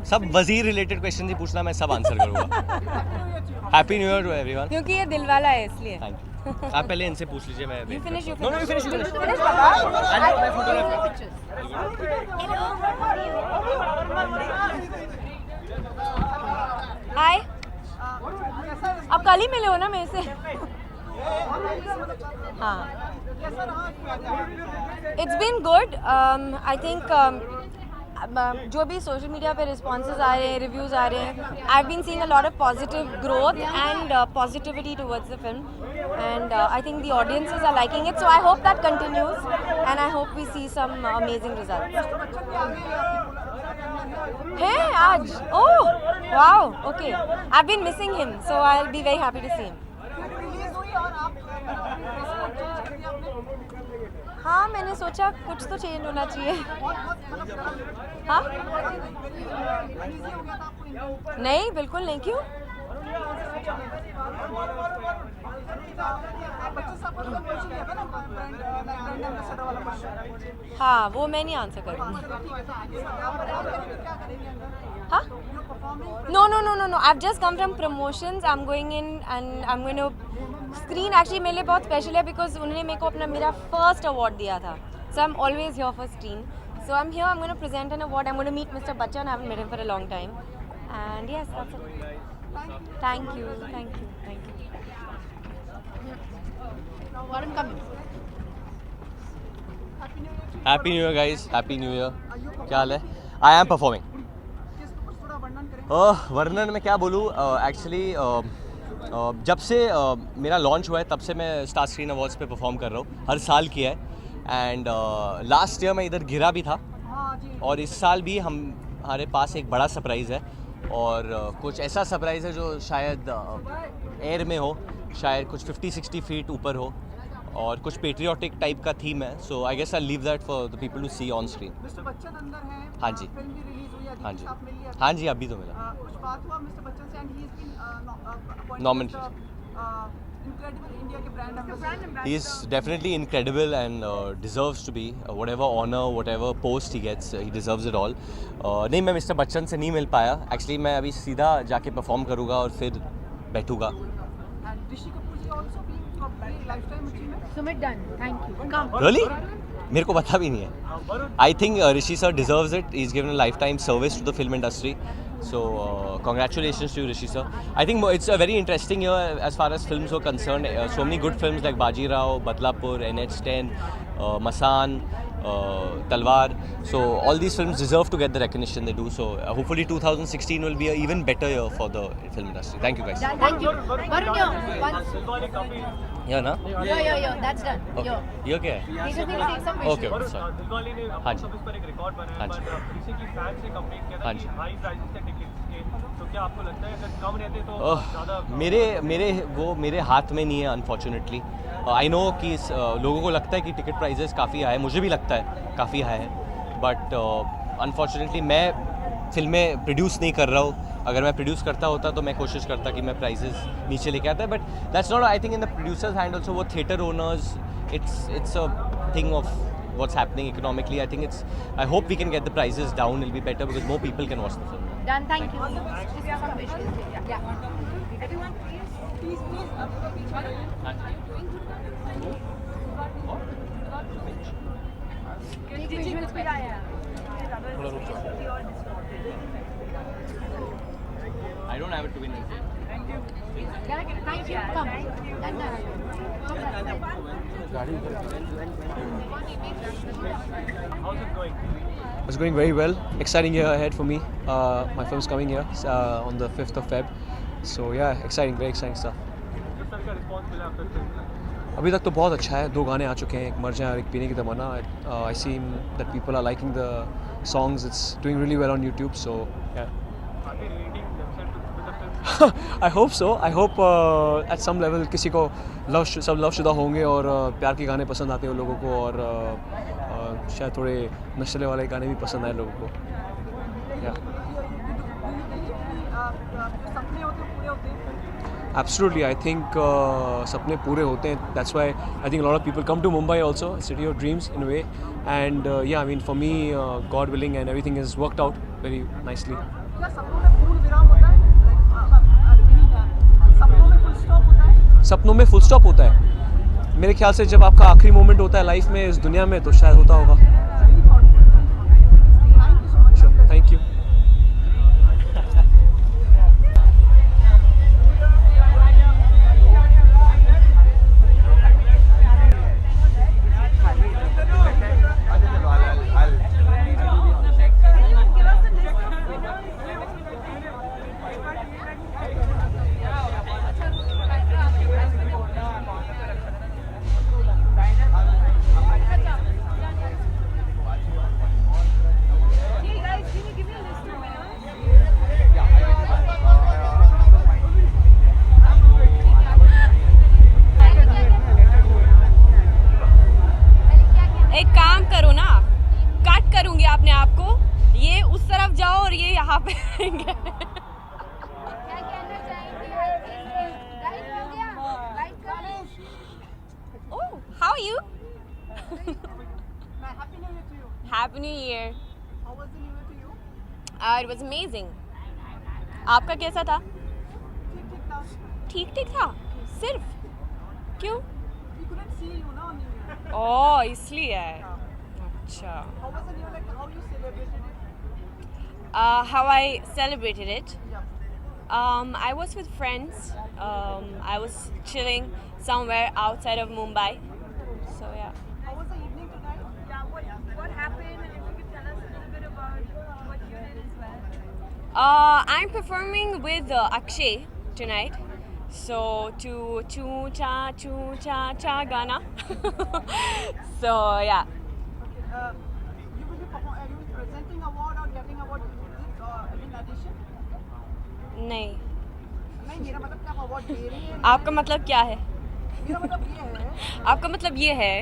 सब वजीर रिलेटेड क्वेश्चन ही पूछना, मैं सब आंसर करूँगा। Happy new year to everyone. क्योंकि ये दिल वाला है इसलिए। Thank you. आप पहले इनसे पूछ लीजिए। मैं You finish. No, you finish. हाय, अब कल ही मिले हो ना मेरे से? हाँ, it's been good. I think जो भी सोशल मीडिया पे रिस्पॉन्सेज आ रहे हैं, रिव्यूज़ आ रहे हैं, I have been seeing a lot of positive growth and positivity towards the film, and I think the audiences are liking it, so I hope that continues and I hope we see some amazing results. है आज? Oh wow, okay, I have been missing him, so I will be very happy to see him. हाँ, मैंने सोचा कुछ तो change होना चाहिए। हाँ, नहीं, बिल्कुल नहीं। क्यों? हाँ, वो मैं नहीं आंसर करूँगी। हाँ? No. I've just come from promotions. I'm going in and I'm going to screen. Actually, मेरे लिए बहुत special है because उन्होंने मेरे को अपना मेरा first award दिया था. So I'm always here for screen. So I'm here. I'm going to present an award. I'm going to meet Mr. Bachchan. I haven't met him for a long time. And yes, that's it. Thank you. Warren, come in. Happy new year guys, happy new year. क्या हाल है? I am performing. वर्णन में क्या बोलूँ, actually जब से मेरा launch हुआ है तब से मैं स्टार स्क्रीन अवार्ड्स पे परफॉर्म कर रहा हूँ, हर साल किया है। एंड लास्ट ईयर मैं इधर गिरा भी था, और इस साल भी हमारे पास एक बड़ा सरप्राइज़ है, और कुछ ऐसा सरप्राइज़ है जो शायद एयर में हो, शायद कुछ 50-60 फीट ऊपर हो, और कुछ पेट्रियाटिक टाइप का थीम है। So I guess I leave that for the people to see on screen. Mister Bachchan अंदर है, हाँ जी, फिल्म भी रिलीज हुई है, हाँ जी, आप मिल लिया? हाँ जी, अभी तो मिला। कुछ बात हुआ मिस्टर बच्चन से? And he is been nominated. incredible India के brand ambassador. He is definitely incredible and deserves to be whatever honor, whatever post he gets, he deserves it all. नहीं, मैं मिस्टर बच्चन से नहीं मिल पाया एक्चुअली। मैं अभी सीधा जाके परफॉर्म करूँगा और फिर बैठूँगा। And Rishi Kapoor ji also being probably lifetime achievement. Sumit done. Thank you. Come. Really? मेरे को पता भी नहीं है। I think Rishi sir deserves it. He's given a lifetime service to the film industry. So congratulations to you, Rishi sir. I think it's a very interesting year as far as films are concerned. So many good films like Baji Rao, Badlapur, NH10, Masan, Talwar. So all these films deserve to get the recognition they do. So hopefully 2016 will be an even better year for the film industry. Thank you guys. Thank you. Varun, Yeah, na? yo, that's done. Okay. Yo. ये क्या है? He just needs to take some Okay, visuals. sorry. Dilwale ने हाँ जी। इस पर एक record बनाया हाँ जी। पर रिसेंटली फैंस ने कंप्लेंट किया था हाँ कि जी। हाई प्राइसेस थे टिकट्स के, तो क्या आपको लगता है अगर कम रहते तो ज़्यादा मेरे हाथ में नहीं है अनफॉर्चुनेटली. आई नो कि लोगों को लगता है कि टिकट प्राइजेस काफ़ी हाई है, मुझे भी लगता है काफ़ी हाई है, बट अनफॉर्चुनेटली मैं फिल्में प्रोड्यूस नहीं कर रहा हूँ. अगर मैं प्रोड्यूस करता होता तो मैं कोशिश करता कि मैं प्राइजेस नीचे लेके आता, but that's not I think in the producers hand also. वो theatre owners, it's a thing of what's happening economically. I think I hope we can get the prices down. It'll be better because more people can watch the film. Done, thank you. Just some visuals. Yeah. Everyone, please. Take visuals पे आया. I don't have it to win. Thank you. Come. How's it going? It's going very well. Exciting year ahead for me. My film's coming here on the 5th of Feb. So yeah, exciting, very exciting stuff. किस तरह का response मिला आपको film का? अभी तक तो बहुत अच्छा है. 2 गाने आ चुके हैं, एक मर जाए और एक पीने की तमन्ना. I see that people are liking the songs. It's doing really well on YouTube. So yeah. आगे रेटिंग वेबसाइट पे the film I hope so. I hope at some level किसी को सब लवशुदा होंगे और प्यार के गाने पसंद आते हैं लोगों को, और शायद थोड़े नशे वाले गाने भी पसंद आए लोगों को. सपने होते पूरे होते हैं. Absolutely, I think सपने पूरे होते हैं. That's why I think a lot of people come to Mumbai also, city of dreams in a way. And yeah, I mean for me, God willing, and everything has worked out very nicely. क्या सपनों में पूर्ण विराम होता है? सपनों में full stop होता है? सपनों में फुल स्टॉप होता है. मेरे ख्याल से जब आपका आखिरी मोमेंट होता है लाइफ में इस दुनिया में, तो शायद होता होगा. Thank you. एक काम करो ना, कट करूंगी अपने आप को. ये उस तरफ जाओ और ये यहाँ पे रहेंगे. Oh, how are you? Happy New Year. How was the new year to you? It was amazing. आपका कैसा था? ठीक ठीक था. सिर्फ क्यों? We couldn't see you ना on New Year. Oh, इसलिए. अच्छा. How was the new year? Like how you celebrated it? How I celebrated it? I was with friends. I was chilling somewhere outside of Mumbai. So yeah. How was the evening tonight? Yeah, what happened, and if you could tell us a little bit about what you did as well. I'm performing with Akshay tonight. So to choo cha Ghana. So yeah. You will be presenting award or getting award in addition? नहीं. नहीं, मेरा मतलब क्या award दे रही है? आपका मतलब क्या है? मेरा मतलब ये है. आपका मतलब ये है?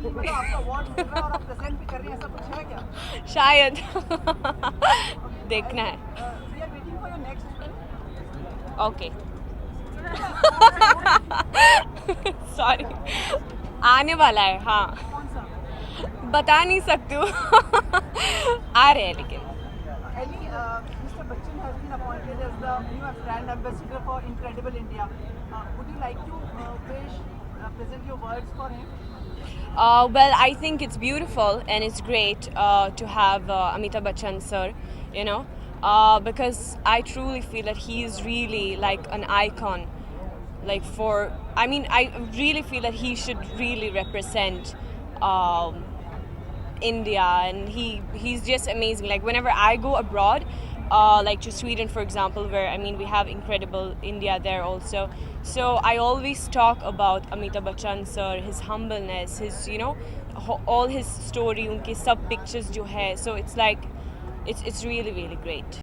कि मतलब आपको अवार्ड मिल रहा है और आप प्रेजेंट भी कर रही हैं, ऐसा कुछ है क्या? शायद. देखना है. We are waiting for your next film. Okay. Sorry. आने वाला है. हाँ. बता नहीं सकती हूँ. आ रहे हैं लेकिन. Mr. Bachchan has been appointed as the new brand ambassador for Incredible India. Would you like to present your words for him? Well, I think it's beautiful and it's great to have Amitabh Bachchan sir, you know, because I truly feel that he is really like an icon. Like I really feel that he should really represent India, and he's just amazing. Like whenever I go abroad, like to Sweden for example, where I mean we have incredible India there also. So I always talk about Amitabh Bachchan sir, his humbleness, his all his story, unke sab pictures jo hai. So it's like it's really really great.